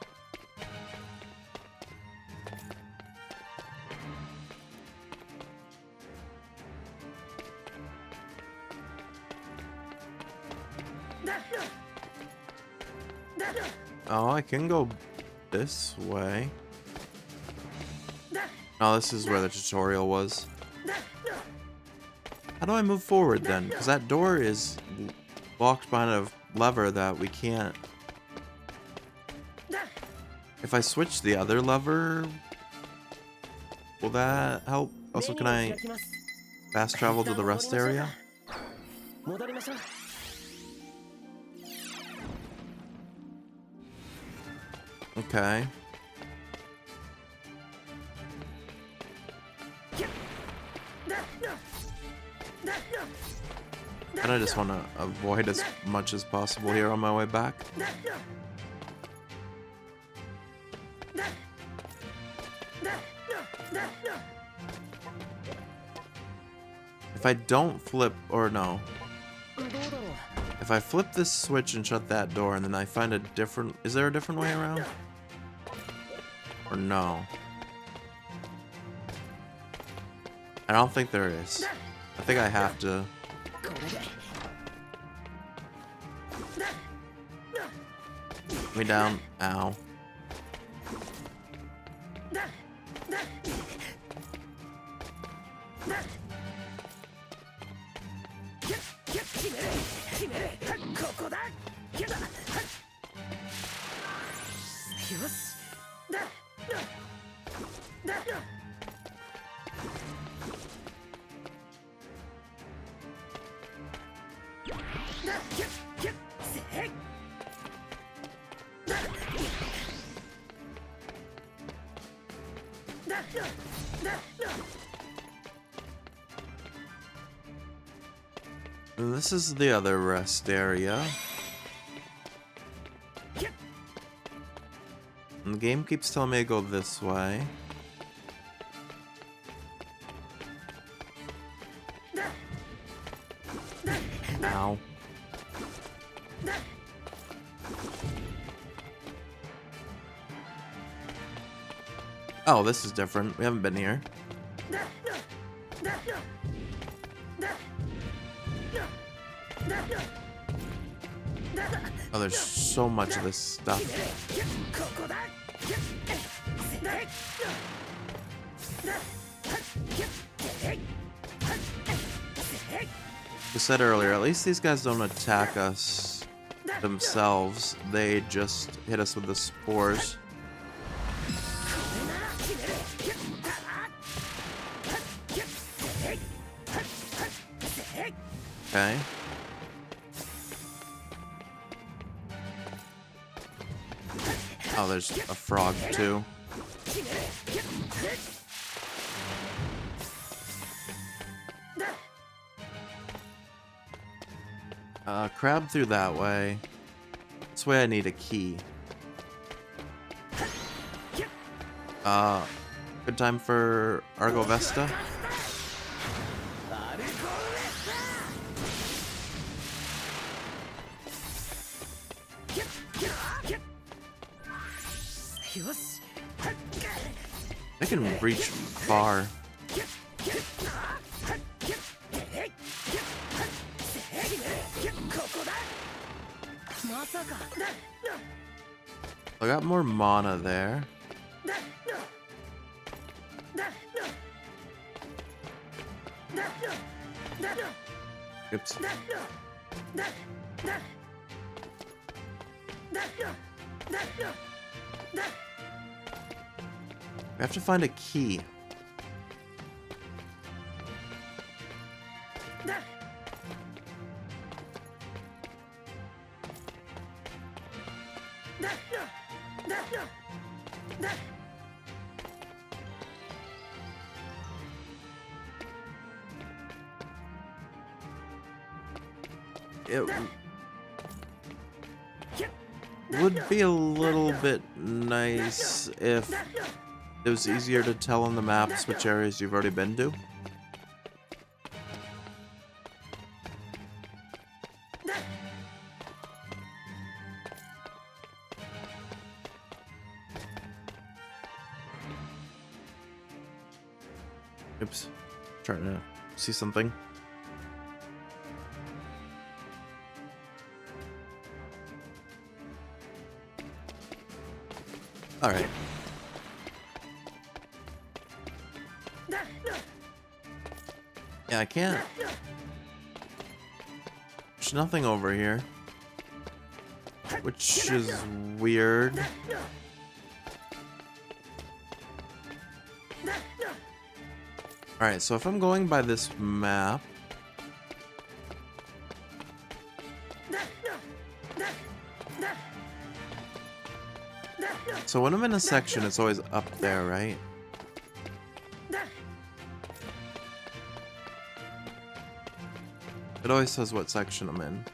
Oh, I can go this way. Oh, this is where the tutorial was. How do I move forward then? Because that door is blocked behind a lever that we can't. If I switch the other lever, will that help? Also, can I fast travel to the rest area? Okay. And I just want to avoid as much as possible here on my way back. If I don't flip, or no. If I flip this switch and shut that door and then I find a different... Is there a different way around? Or no? I don't think there is. I think I have to... Put me down. Ow. This is the other rest area. And the game keeps telling me to go this way. Ow. Oh, this is different. We haven't been here. Oh, there's so much of this stuff. I said earlier, at least these guys don't attack us themselves. They just hit us with the spores. Okay. Oh, there's a frog too. Crab through that way. This way I need a key. Good time for Argo Vesta. I can reach far. I got more mana there. Oops. We have to find a key. It would be a little bit nice if it was easier to tell on the maps which areas you've already been to. Oops. Trying to see something. Alright. Yeah, I can't. There's nothing over here. Which is weird. Alright, so if I'm going by this map... So when I'm in a section, it's always up there, right? It always says what section I'm in.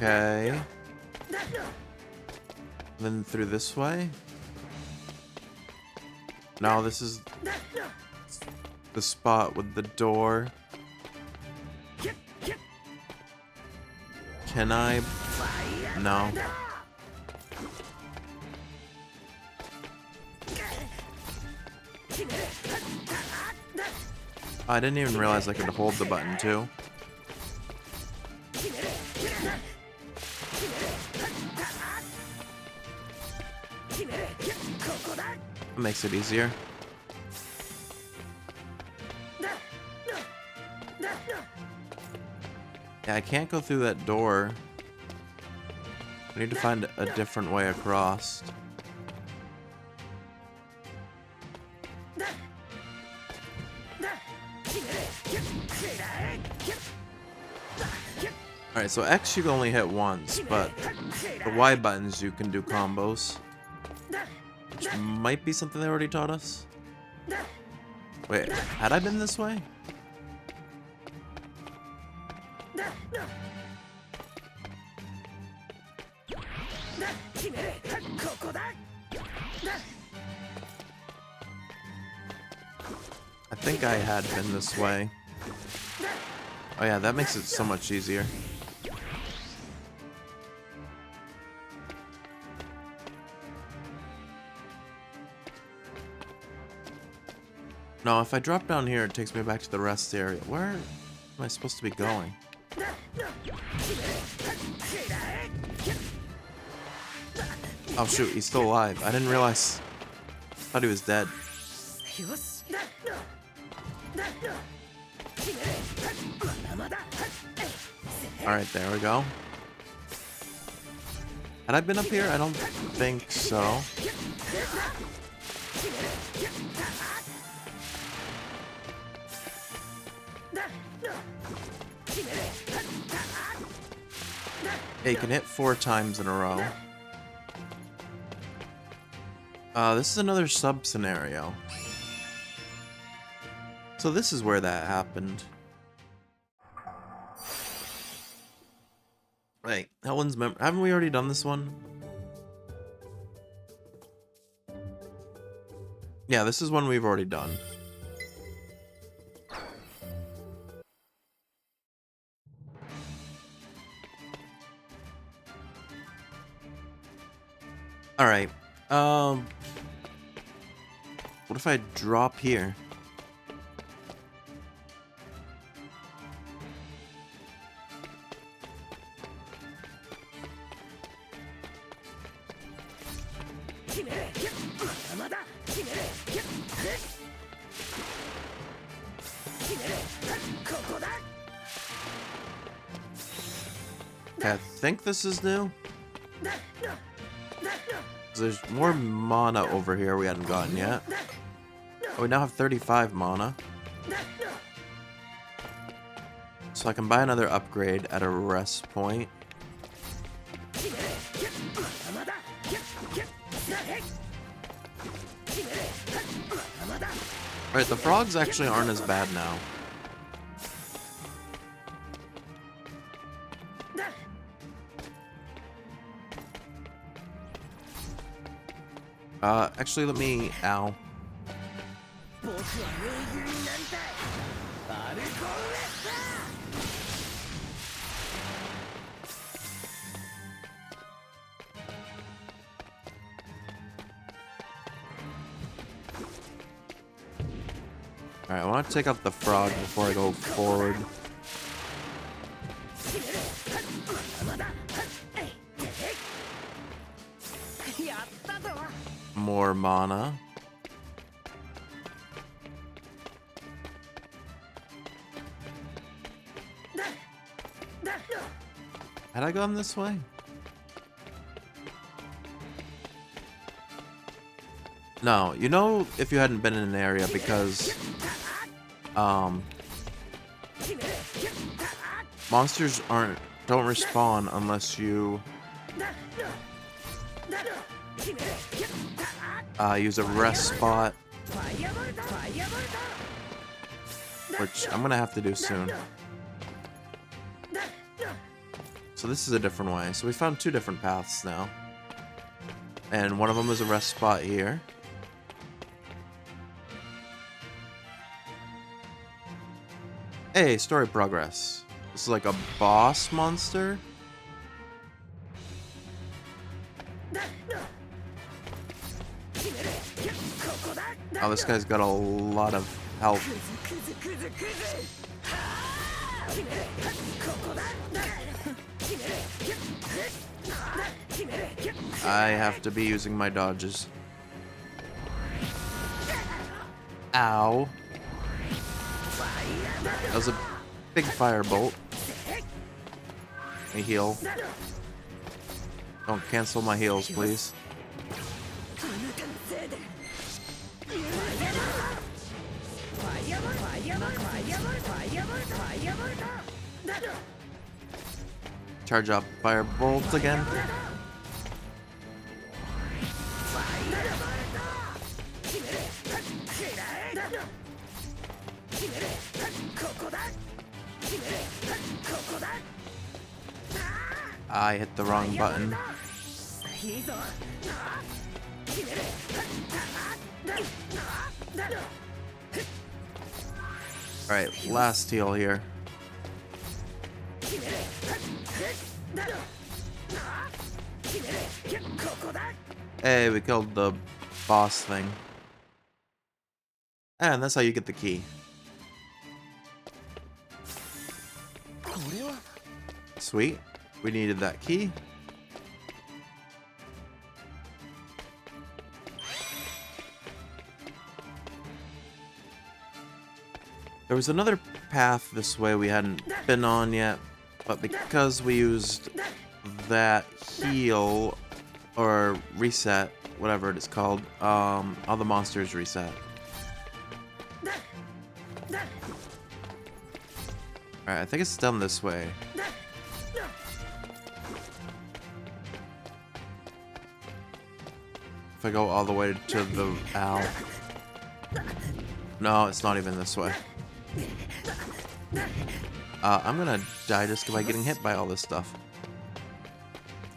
Okay. Then through this way. Now this is the spot with the door. Can I? No. I didn't even realize I could hold the button too. That makes it easier. Yeah, I can't go through that door. I need to find a different way across. Alright, so X you can only hit once, but the Y buttons you can do combos. Which might be something they already taught us. Wait, had I been this way? I think I had been this way. Oh yeah, that makes it so much easier. No, if I drop down here, it takes me back to the rest area. Where am I supposed to be going? Oh shoot, he's still alive. I didn't realize. I thought he was dead. Alright, there we go. Had I been up here? I don't think so. Yeah, you can hit 4 times in a row. This is another sub-scenario. So this is where that happened. Wait, Helen's haven't we already done this one? Yeah, this is one we've already done. Alright, what if I drop here? I think this is new. There's more mana over here we hadn't gotten yet. Oh, we now have 35 mana. So I can buy another upgrade at a rest point. Alright, the frogs actually aren't as bad now. Actually, let me... Ow. Alright, I want to take out the frog before I go forward. More mana. Had I gone this way? No, you know if you hadn't been in an area because monsters don't respawn unless you use a rest spot, which I'm gonna have to do soon. So this is a different way. So we found 2 different paths now, and one of them is a rest spot here. Hey, story progress. This is like a boss monster. Oh, this guy's got a lot of health. I have to be using my dodges. Ow. That was a big firebolt. A heal. Don't cancel my heals, please. Charge up firebolt again. I hit the wrong button. Alright, last heal here. Hey, we killed the boss thing. And that's how you get the key. これは Sweet. We needed that key. There was another path this way we hadn't been on yet, but because we used that heal or reset, whatever it is called, all the monsters reset. Alright, I think it's down this way. If I go all the way to the owl. No, it's not even this way. I'm gonna die just by getting hit by all this stuff.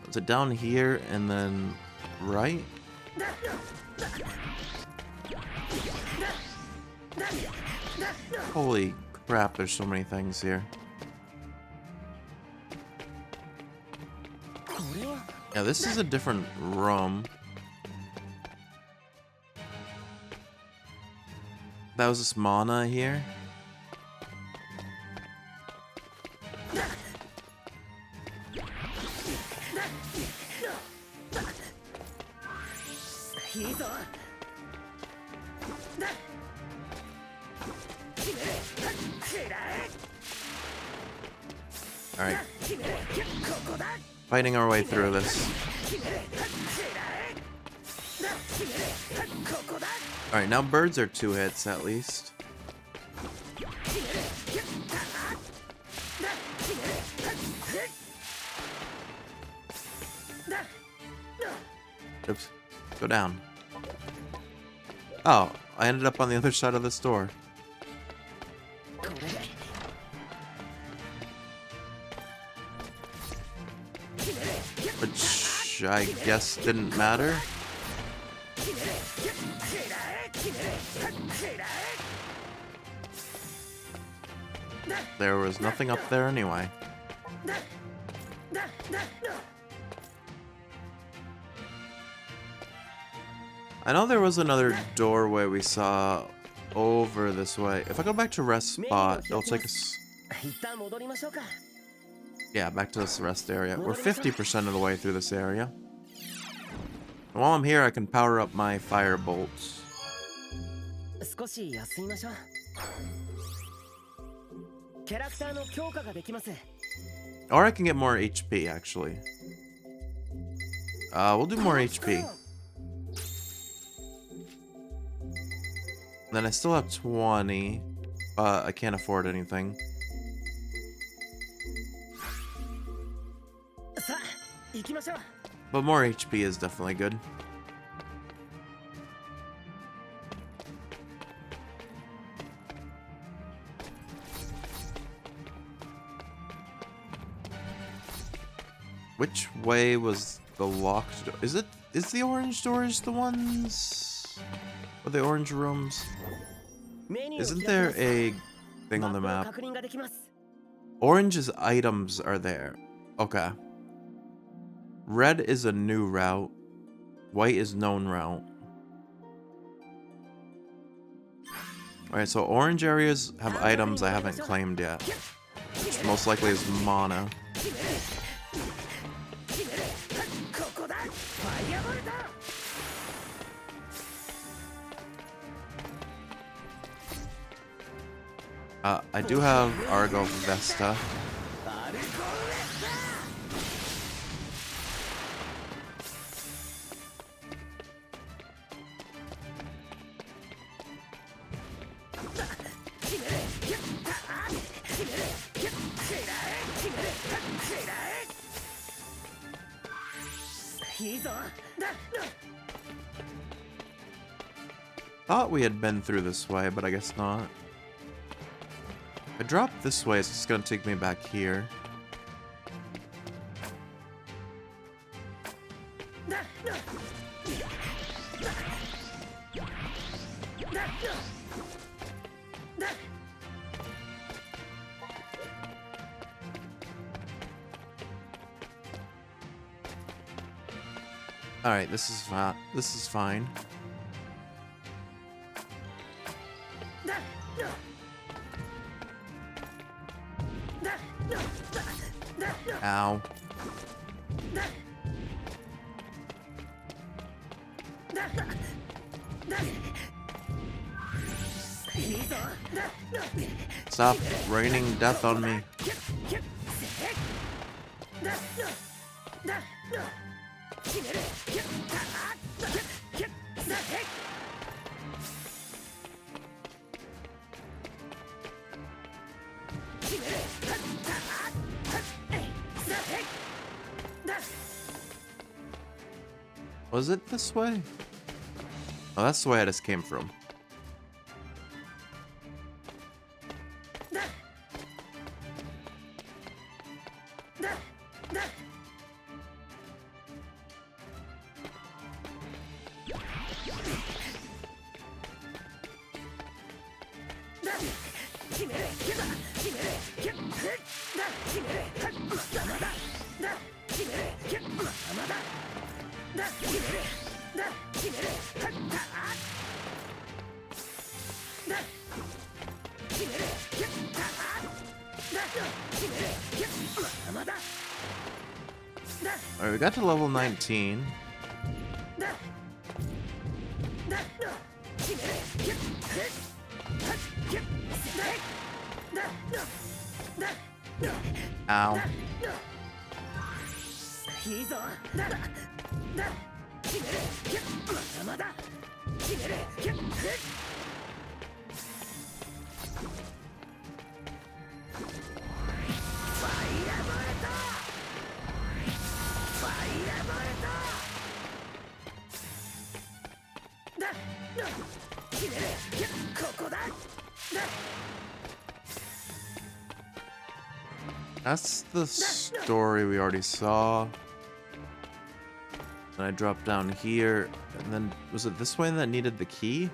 Is it down here and then right? Holy crap, there's so many things here. これは Yeah, this is a different room. That was this mana here. Alright. Fighting our way through this. Alright, now birds are 2 hits at least. Oops. Go down. Oh, I ended up on the other side of this door. Which I guess didn't matter. There was nothing up there anyway. I know there was another doorway we saw over this way. If I go back to rest spot, it'll take us... 一旦戻りましょうか Yeah, back to this rest area. We're 50% of the way through this area. And while I'm here, I can power up my fire bolts. 少し休みましょうキャラクターの強化ができます Or I can get more HP, actually. We'll do more HP. Then I still have 20, but I can't afford anything. さあ行きましょう But more HP is definitely good. Which way was the locked door? Is the orange doors the ones? Or the orange rooms? Isn't there a thing on the map? Orange's items are there. Okay. Red is a new route. White is known route. Alright, so orange areas have items I haven't claimed yet. Which most likely is mana. I do have Argo Vesta. Thought we had been through this way, but I guess not. If I drop this way, it's just gonna take me back here. Alright, this is fine. Ow. Stop raining death on me. Was it this way? Oh, that's the way I just came from. Alright, we got to level 19. Ow. That's the story we already saw. And I dropped down here, and then was it this way that needed the key?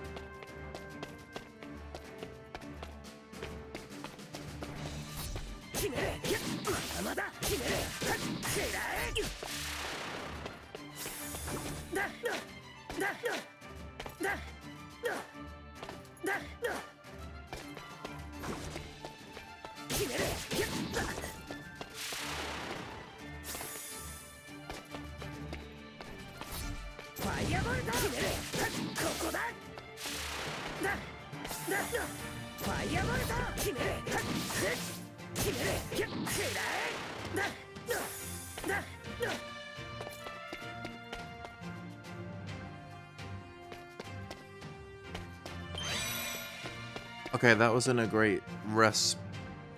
Okay, that wasn't a great rest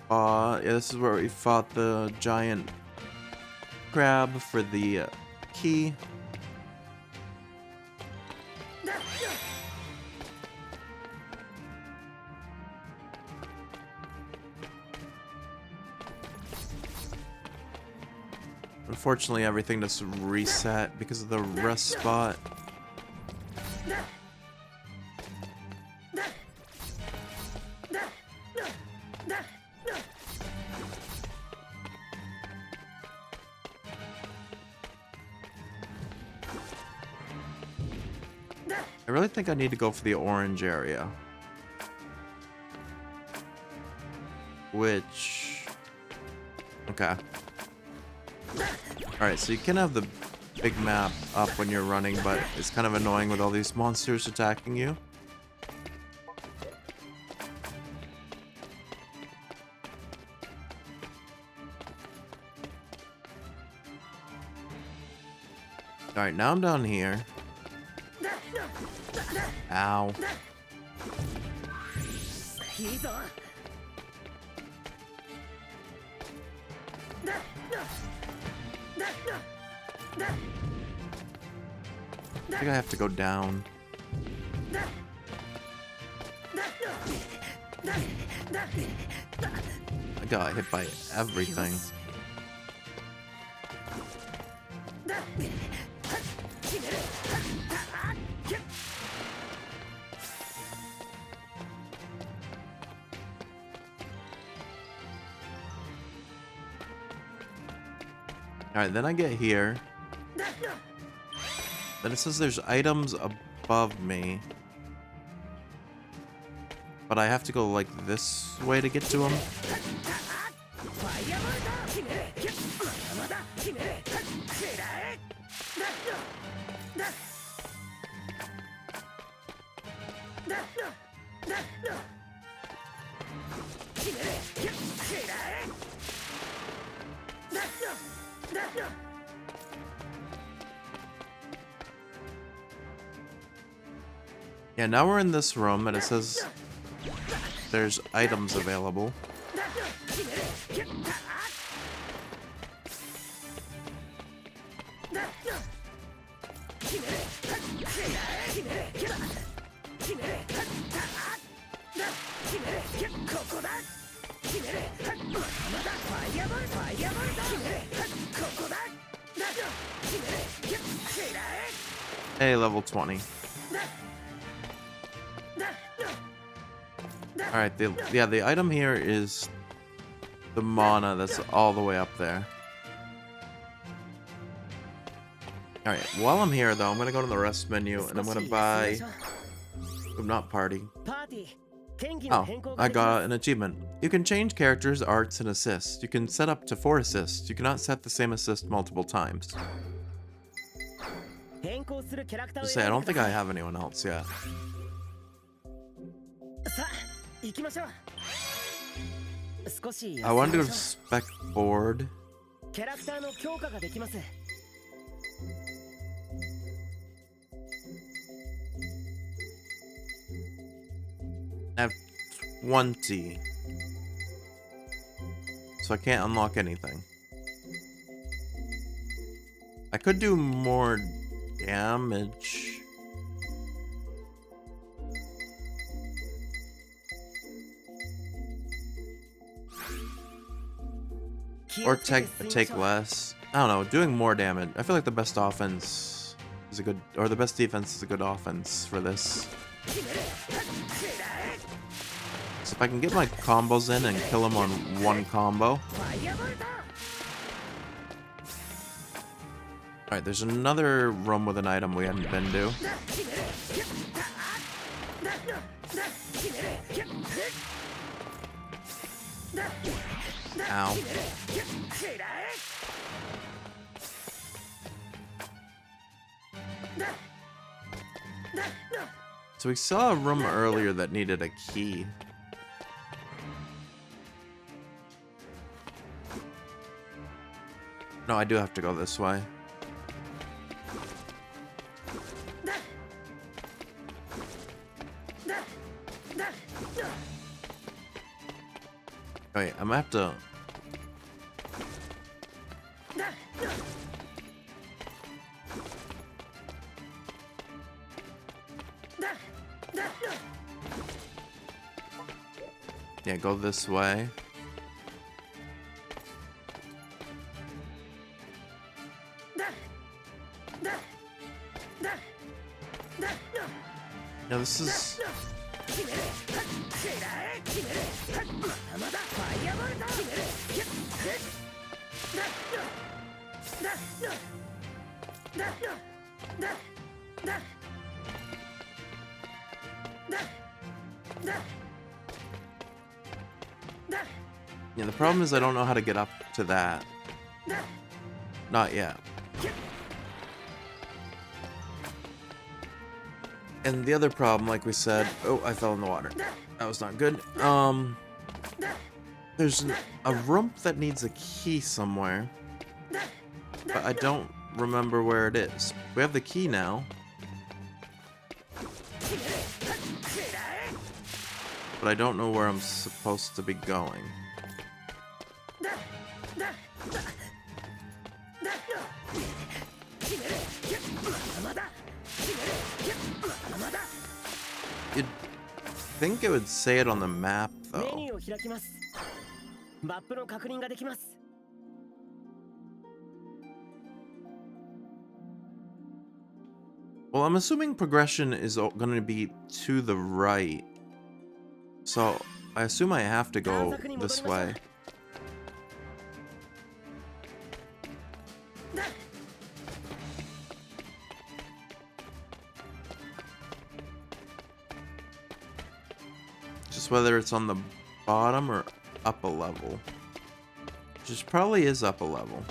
spot. Yeah, this is where we fought the giant crab for the key. Unfortunately, everything just reset because of the rest spot. I really think I need to go for the orange area. Which... Okay. Alright, so you can have the big map up when you're running, but it's kind of annoying with all these monsters attacking you. Alright, now I'm down here. Ow. I think I have to go down. I got hit by everything. Alright, then I get here. Then it says there's items above me. But but I have to go like this way to get to him. Yeah, now we're in this room and it says there's items available. Hey, level 20. Alright, the item here is the mana that's all the way up there. Alright, while I'm here though, I'm gonna go to the rest menu and I'm gonna buy... not party. Oh, I got an achievement. You can change characters, arts, and assists. You can set up to 4 assists. You cannot set the same assist multiple times. Just say, I don't think I have anyone else yet. I wanted to go to spec board. I have 20. So I can't unlock anything. I could do more damage. Or take less. I don't know, doing more damage. I feel like the best offense is a good, or the best defense is a good offense for this. So if I can get my combos in and kill him on one combo. Alright, there's another room with an item we hadn't been to. Ow. So we saw a room earlier that needed a key. No, I do have to go this way. Wait, I'm gonna have to... Yeah, go this way. Yeah, this is... Yeah, the problem is I don't know how to get up to that. Not yet. And the other problem, like we said... Oh, I fell in the water. That was not good. There's a room that needs a key somewhere. But I don't remember where it is. We have the key now. But I don't know where I'm supposed to be going. You'd think it would say it on the map, though. Well, I'm assuming progression is going to be to the right. So, I assume I have to go this way. Just whether it's on the bottom or up a level. Which probably is up a level.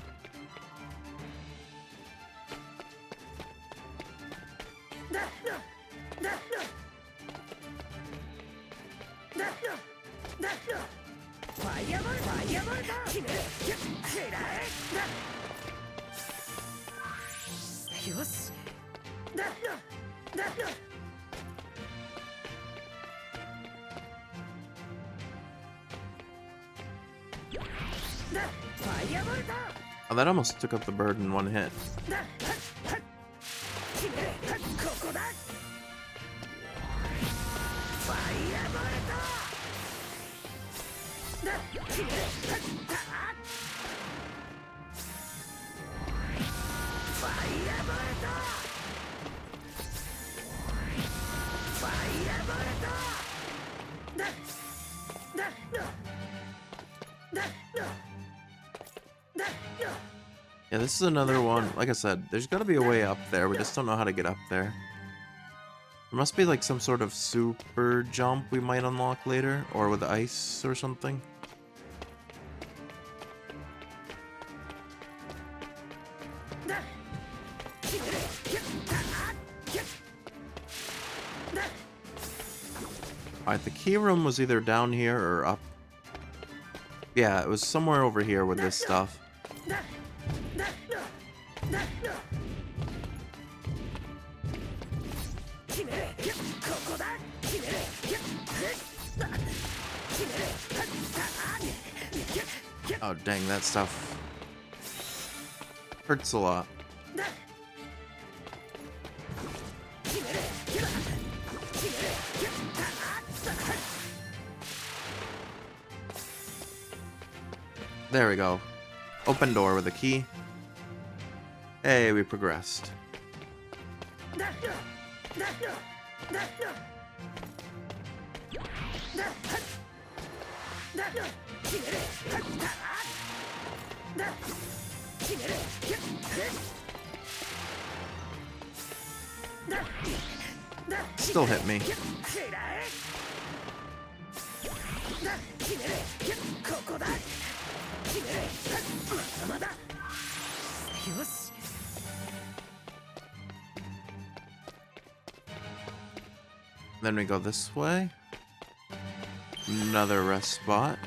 Oh, that almost took up the bird in one hit. Yeah, this is another one. Like I said, there's got to be a way up there. We just don't know how to get up there. There must be like some sort of super jump we might unlock later, or with ice or something. Alright, the key room was either down here or up. Yeah, it was somewhere over here with this stuff. Oh dang, that stuff hurts a lot. There we go. Open door with a key. Hey, we progressed. Still hit me. Then we go this way. Another rest spot.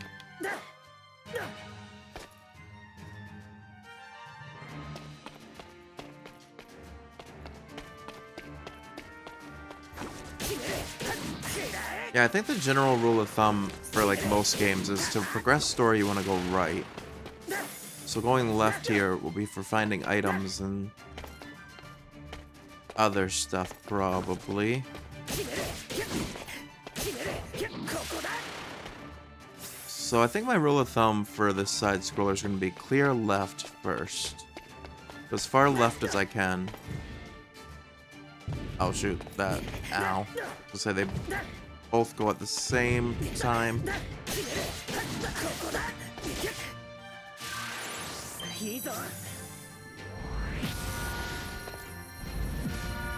Yeah, I think the general rule of thumb for like most games is to progress story you want to go right. So going left here will be for finding items and other stuff probably. So I think my rule of thumb for this side scroller is going to be clear left first. As far left as I can. Oh shoot, that. Ow. I'll say they both go at the same time.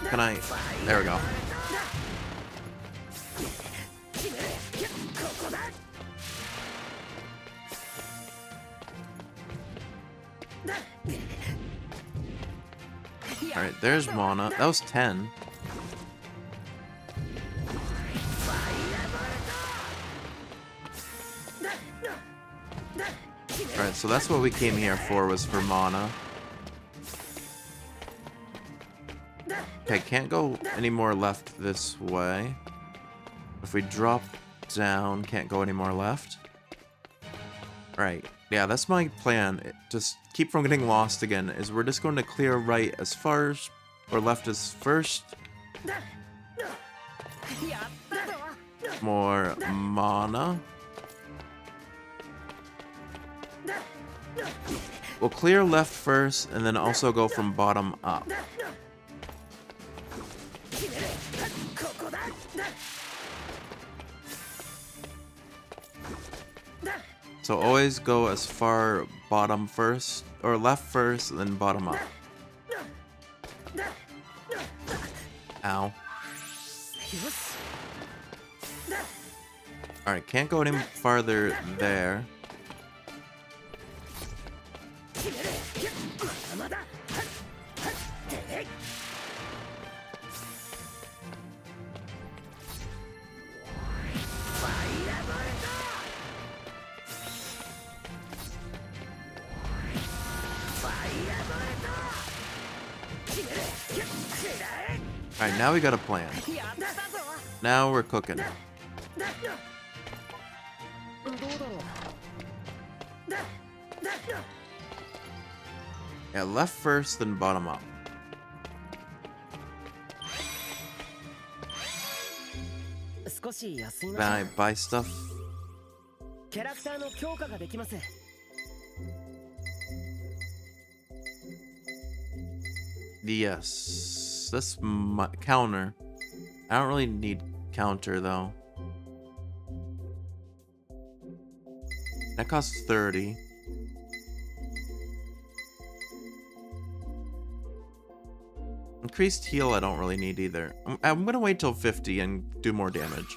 Can I? There we go. Alright, there's Mana. That was 10. Alright, so that's what we came here for, was for Mana. Okay, can't go any more left this way. If we drop down, can't go any more left. Right. Yeah, that's my plan. Just keep from getting lost again, is we're just going to clear right as far as, or left as first. More mana. We'll clear left first, and then also go from bottom up. So always go as far bottom first, or left first, and then bottom up. Ow. Alright, can't go any farther there. Alright, now we got a plan. Now we're cooking. Yeah, left first, then bottom up. Then I buy stuff. Yes, that's my counter. I don't really need counter though. That costs 30. Increased heal I don't really need either. I'm gonna wait till 50 and do more damage.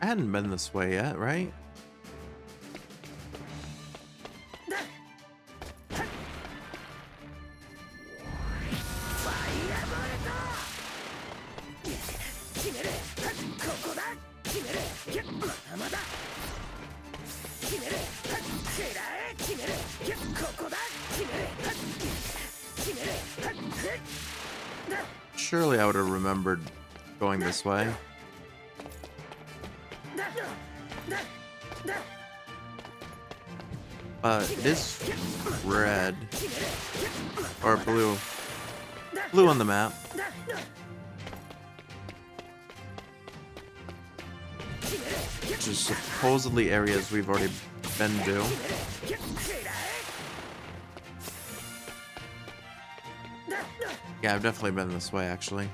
I hadn't been this way yet, right? Surely I would have remembered going this way. It is red. Or blue. Blue on the map. Which is supposedly areas we've already been to. Yeah, I've definitely been this way, actually.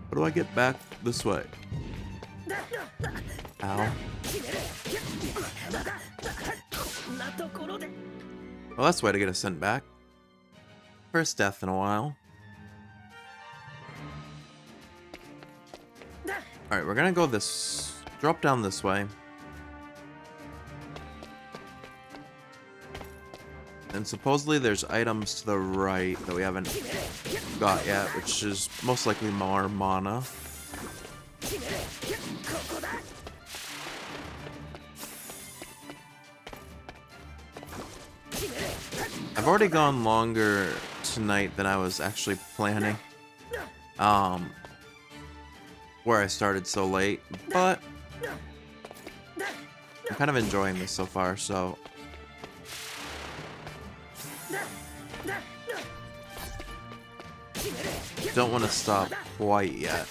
How do I get back this way? Ow. Well, that's the way to get us sent back. First death in a while. Alright, we're gonna go this... drop down this way. And supposedly there's items to the right that we haven't got yet, which is most likely more mana. I've already gone longer tonight than I was actually planning. Where I started so late, but I'm kind of enjoying this so far, so... Don't want to stop quite yet.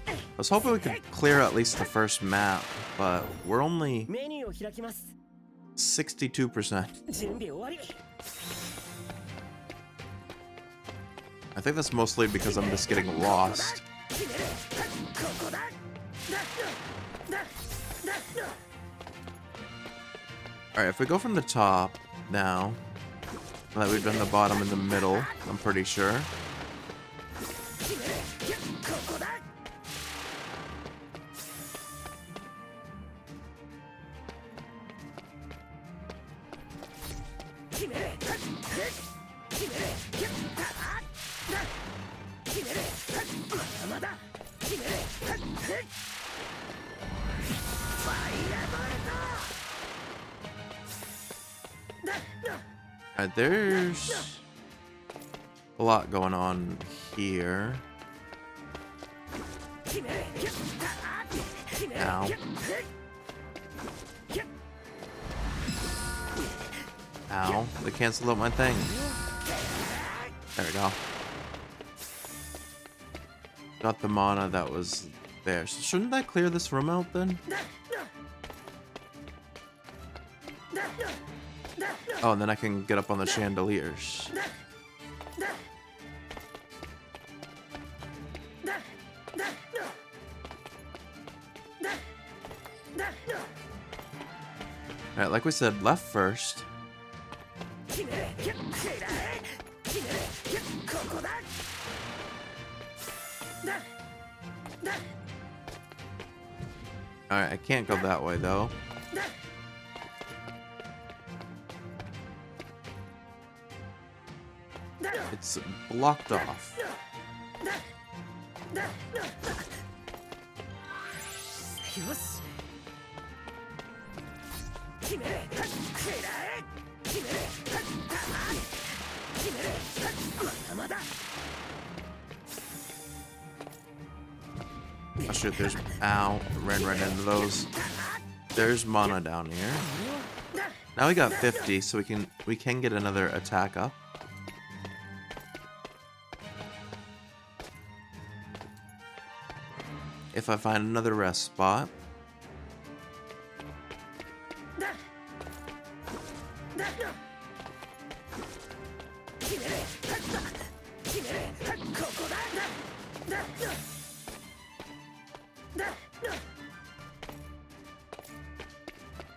I was hoping we could clear at least the first map, but we're only 62%. I think that's mostly because I'm just getting lost. Alright, if we go from the top now, that we've done the bottom and the middle, I'm pretty sure. Alright, there's a lot going on here. Ow. Ow. They canceled out my thing. There we go. Got the mana that was there. So shouldn't that clear this room out then? Oh, and then I can get up on the chandeliers. Alright, like we said, left first. Alright, I can't go that way though. It's blocked off. Oh shoot, there's... Ow. Ran right into those. There's mana down here. Now we got 50, so we can get another attack up. If I find another rest spot.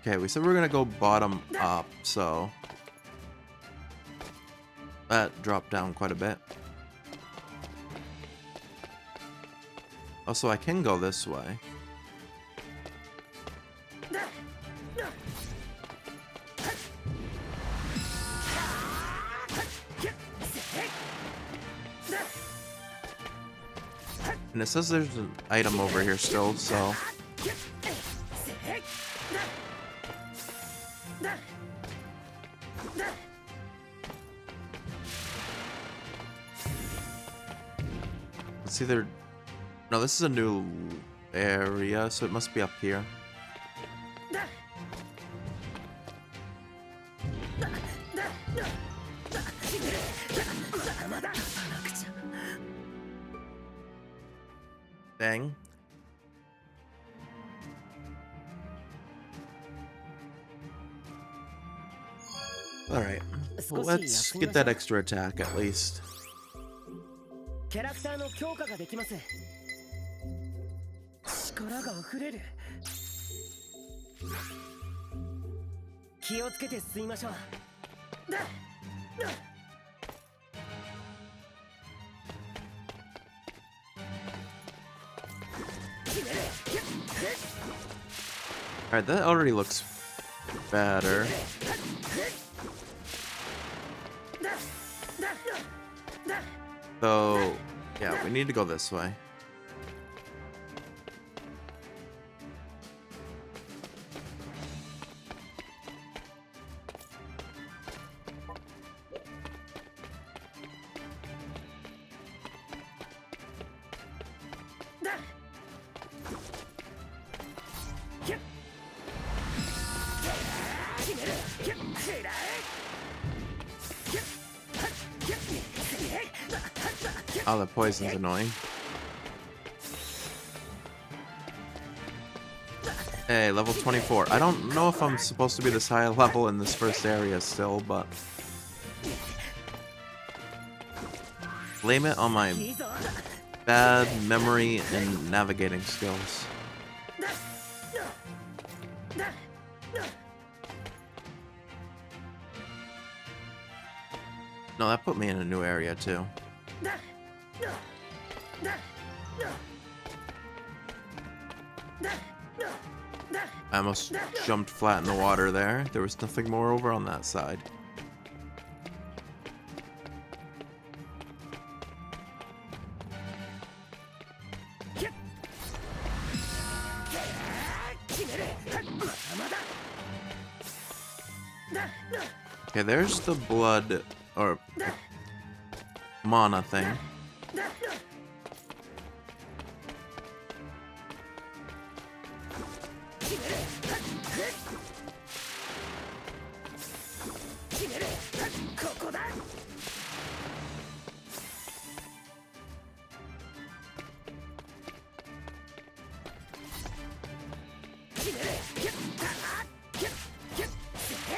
Okay, we said we were gonna go bottom up, so that dropped down quite a bit. Oh, so I can go this way. And it says there's an item over here still, so... It's either... No, this is a new area, so it must be up here. Dang. Alright. Well, let's get that extra attack at least. キャラクターの強化ができます。力が溢れる。気をつけて進みましょう。Alright, that already looks better. So, yeah, we need to go this way. Oh, the poison's annoying. Hey, level 24. I don't know if I'm supposed to be this high level in this first area still, but... blame it on my bad memory and navigating skills. No, that put me in a new area too. I almost jumped flat in the water there. There was nothing more over on that side. Okay, there's the blood or mana thing.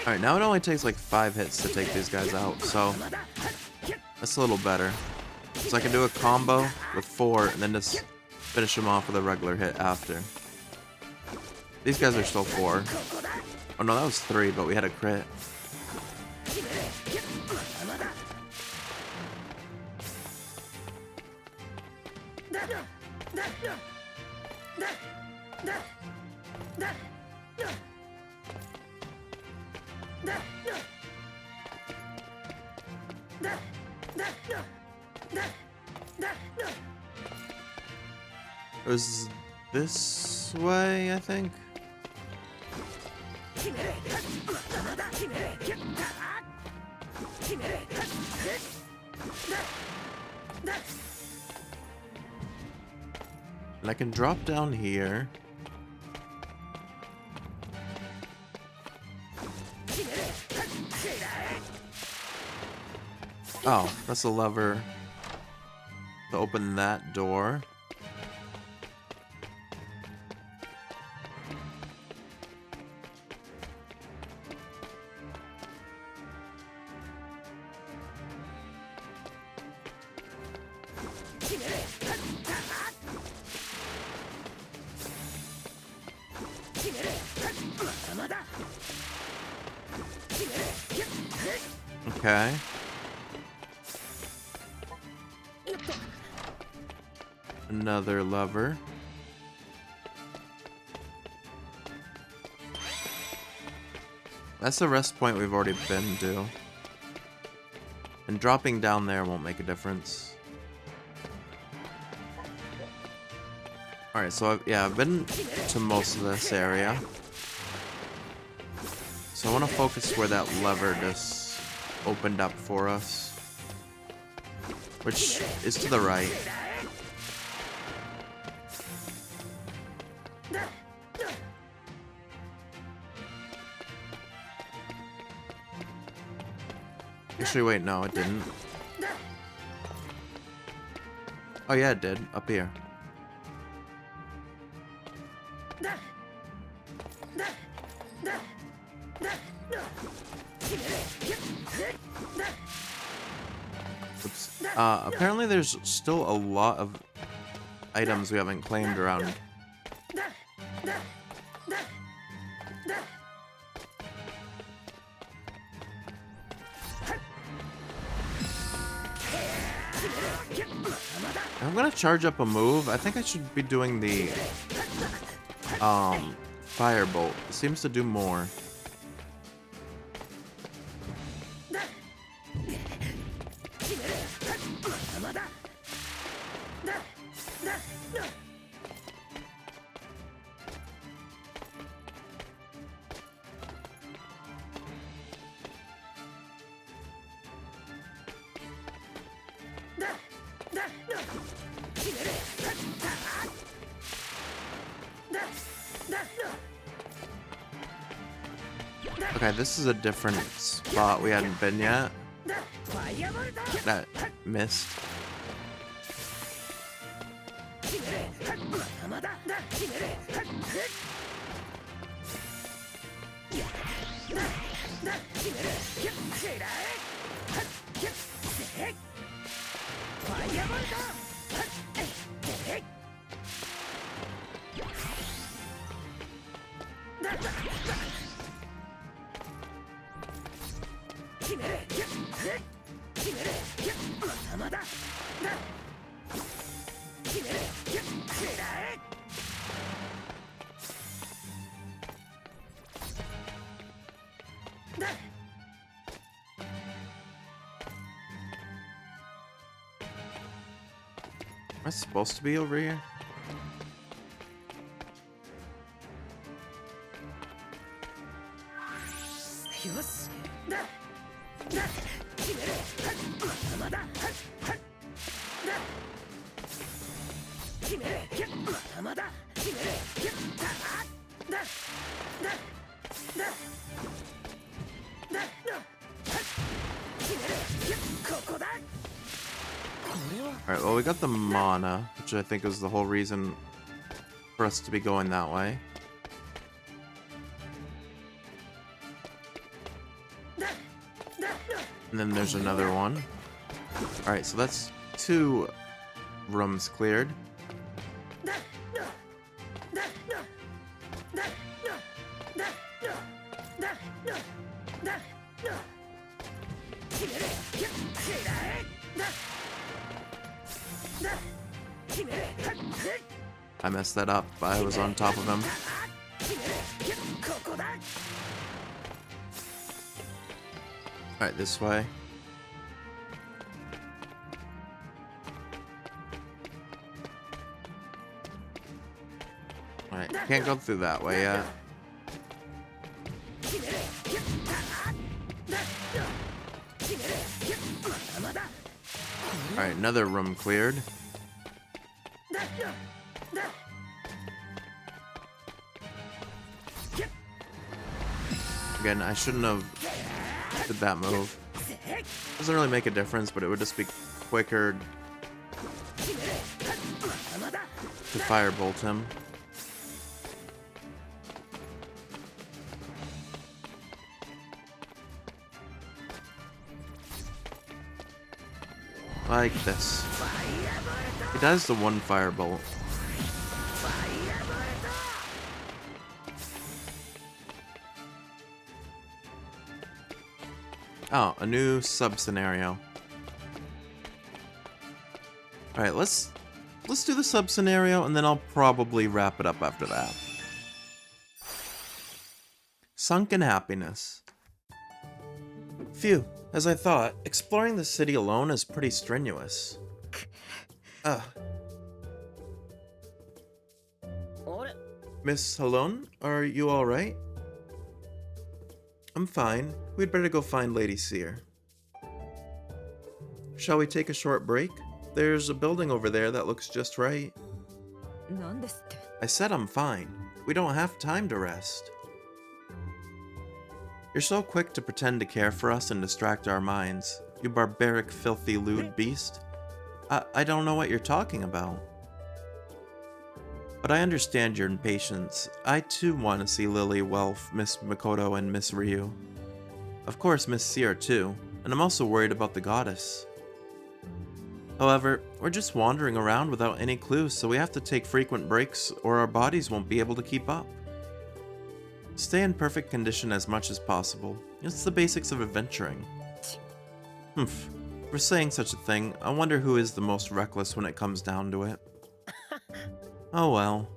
Alright, now it only takes like 5 hits to take these guys out, so that's a little better. So I can do a combo with 4 and then just finish them off with a regular hit after. These guys are still 4. Oh no, that was 3, but we had a crit. It was this way, I think. And I can drop down here. Oh, that's a lever to open that door. Okay. Another lever. That's the rest point we've already been to. And dropping down there won't make a difference. Alright, so I've been to most of this area. So I want to focus where that lever just opened up for us. Which is to the right. Actually, wait, no, it didn't. Oh yeah, it did. Up here. Oops. Apparently there's still a lot of items we haven't claimed around. I'm gonna charge up a move. I think I should be doing the firebolt. It seems to do more. Okay, this is a different spot we hadn't been yet. That missed. Am I supposed to be over here? Alright, well, we got the mana, which I think is the whole reason for us to be going that way. And then there's another one. Alright, so that's 2 rooms cleared. I messed that up. I was on top of him. Alright, this way. Alright, can't go through that way yet. Alright, another room cleared. Again, I shouldn't have did that move. Doesn't really make a difference, but it would just be quicker to firebolt him. Like this. He does the 1 firebolt. Oh, a new sub-scenario. Alright, let's do the sub-scenario, and then I'll probably wrap it up after that. Sunken happiness. Phew, as I thought, exploring the city alone is pretty strenuous. Ugh. Miss Halon, are you alright? I'm fine. We'd better go find Lady Seer. Shall we take a short break? There's a building over there that looks just right. なんですって。 I said I'm fine. We don't have time to rest. You're so quick to pretend to care for us and distract our minds. You barbaric, filthy, lewd beast. I don't know what you're talking about. But I understand your impatience. I too want to see Lily, Welf, Miss Makoto, and Miss Ryu. Of course, Miss Seer too, and I'm also worried about the goddess. However, we're just wandering around without any clues, so we have to take frequent breaks or our bodies won't be able to keep up. Stay in perfect condition as much as possible. It's the basics of adventuring. Humph. For saying such a thing, I wonder who is the most reckless when it comes down to it. Oh well.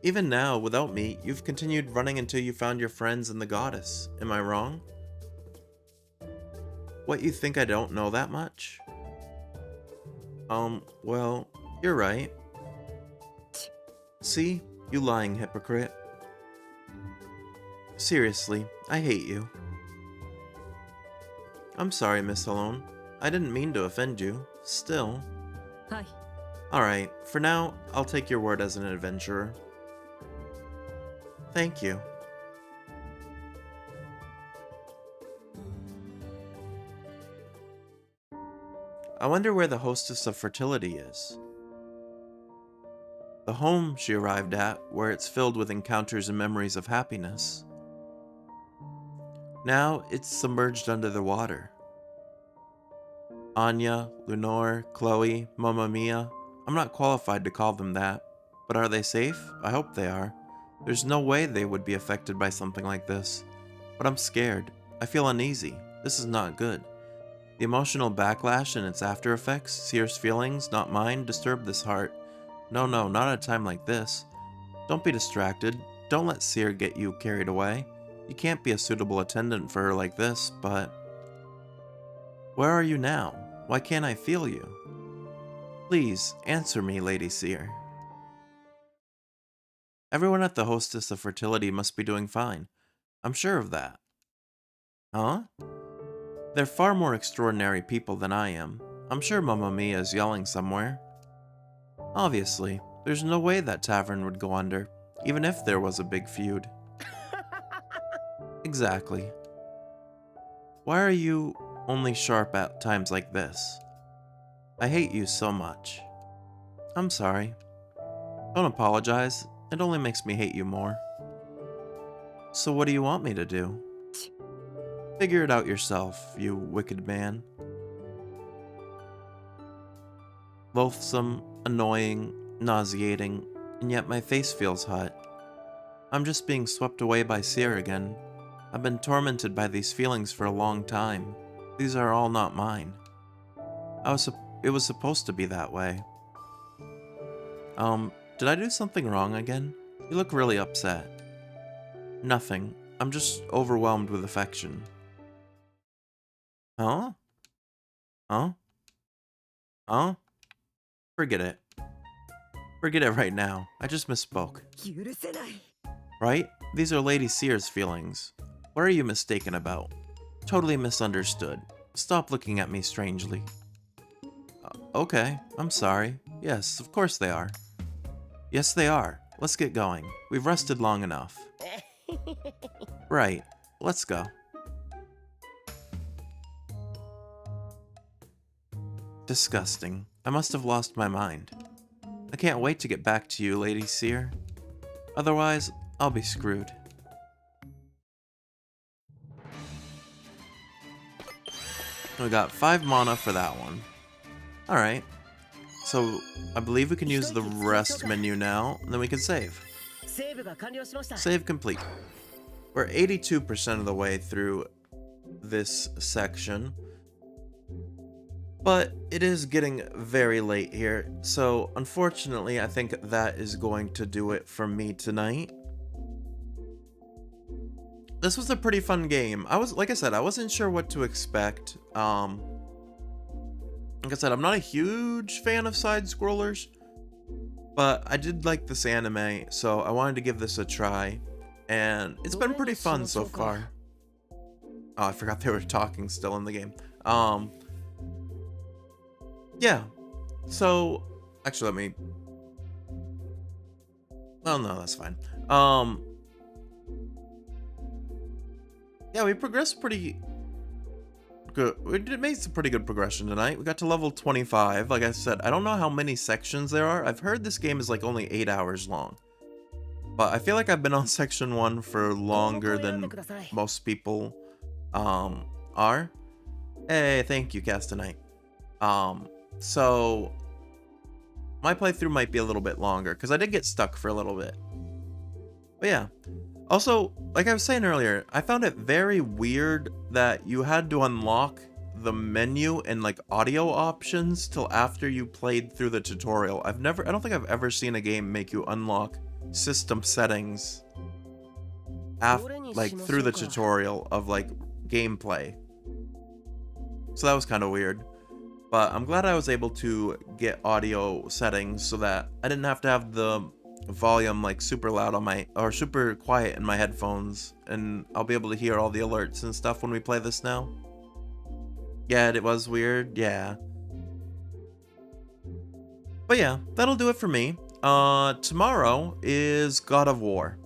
Even now, without me, you've continued running until you found your friends and the goddess. Am I wrong? What, you think I don't know that much? Well, you're right. See? You lying hypocrite. Seriously, I hate you. I'm sorry, Miss Halon. I didn't mean to offend you. Still. はい。 Alright, for now, I'll take your word as an adventurer. Thank you. I wonder where the hostess of fertility is. The home she arrived at, where it's filled with encounters and memories of happiness. Now, it's submerged under the water. Anya, Lenore, Chloe, Mamma Mia. I'm not qualified to call them that, but are they safe? I hope they are. There's no way they would be affected by something like this. But I'm scared. I feel uneasy. This is not good. The emotional backlash and its after effects, Seer's feelings, not mine, disturb this heart. No, not at a time like this. Don't be distracted. Don't let Seer get you carried away. You can't be a suitable attendant for her like this, but... Where are you now? Why can't I feel you? Please, answer me, Lady Seer. Everyone at the Hostess of Fertility must be doing fine. I'm sure of that. Huh? They're far more extraordinary people than I am. I'm sure Mamma Mia is yelling somewhere. Obviously. There's no way that tavern would go under, even if there was a big feud. Exactly. Why are you only sharp at times like this? I hate you so much. I'm sorry. Don't apologize. It only makes me hate you more. So what do you want me to do? Figure it out yourself, you wicked man. Loathsome, annoying, nauseating, and yet my face feels hot. I'm just being swept away by Seer again. I've been tormented by these feelings for a long time. These are all not mine. It was supposed to be that way. Did I do something wrong again? You look really upset. Nothing. I'm just overwhelmed with affection. Huh? Huh? Huh? Forget it. Forget it right now. I just misspoke. 許せない Right? These are Lady Seer's feelings. What are you mistaken about? Totally misunderstood. Stop looking at me strangely. Okay, I'm sorry. Yes, of course they are. Yes, they are. Let's get going. We've rested long enough. Right. Let's go. Disgusting. I must have lost my mind. I can't wait to get back to you, Lady Seer. Otherwise, I'll be screwed. We got 5 mana for that one. Alright. So, I believe we can use the rest menu now, and then we can save. セーブが完了しました Save complete. We're 82% of the way through this section. But it is getting very late here, so unfortunately I think that is going to do it for me tonight. This was a pretty fun game. Like I said, I wasn't sure what to expect. Like I said, I'm not a huge fan of side scrollers, but I did like this anime, so I wanted to give this a try, and it's been pretty fun so far. Oh, I forgot they were talking still in the game. Yeah, so actually let me, oh no, that's fine. Yeah, we progressed pretty good. We made some pretty good progression tonight. We got to level 25. Like I said, I don't know how many sections there are. I've heard this game is like only 8 hours long, but I feel like I've been on section 1 for longer than most people are. Hey, thank you, Castanite. So my playthrough might be a little bit longer because I did get stuck for a little bit. But yeah. Also, like I was saying earlier, I found it very weird that you had to unlock the menu and like audio options till after you played through the tutorial. I don't think I've ever seen a game make you unlock system settings like through the tutorial of like gameplay. So that was kind of weird. But I'm glad I was able to get audio settings so that I didn't have to have the volume like super loud on or super quiet in my headphones, and I'll be able to hear all the alerts and stuff when we play this now. Yeah, it was weird, yeah. But yeah, that'll do it for me. Tomorrow is God of War.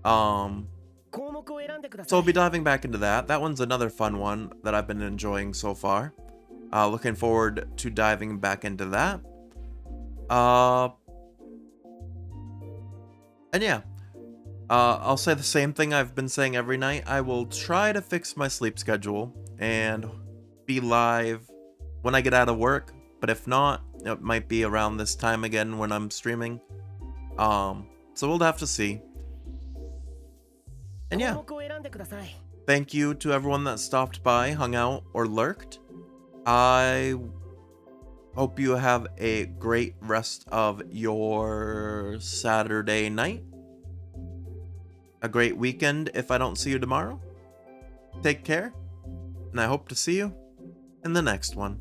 So I'll be diving back into that. That one's another fun one that I've been enjoying so far. Looking forward to diving back into that. And yeah, I'll say the same thing I've been saying every night. I will try to fix my sleep schedule and be live when I get out of work. But if not, it might be around this time again when I'm streaming. So we'll have to see. And yeah, thank you to everyone that stopped by, hung out, or lurked. I hope you have a great rest of your Saturday night. A great weekend if I don't see you tomorrow. Take care, and I hope to see you in the next one.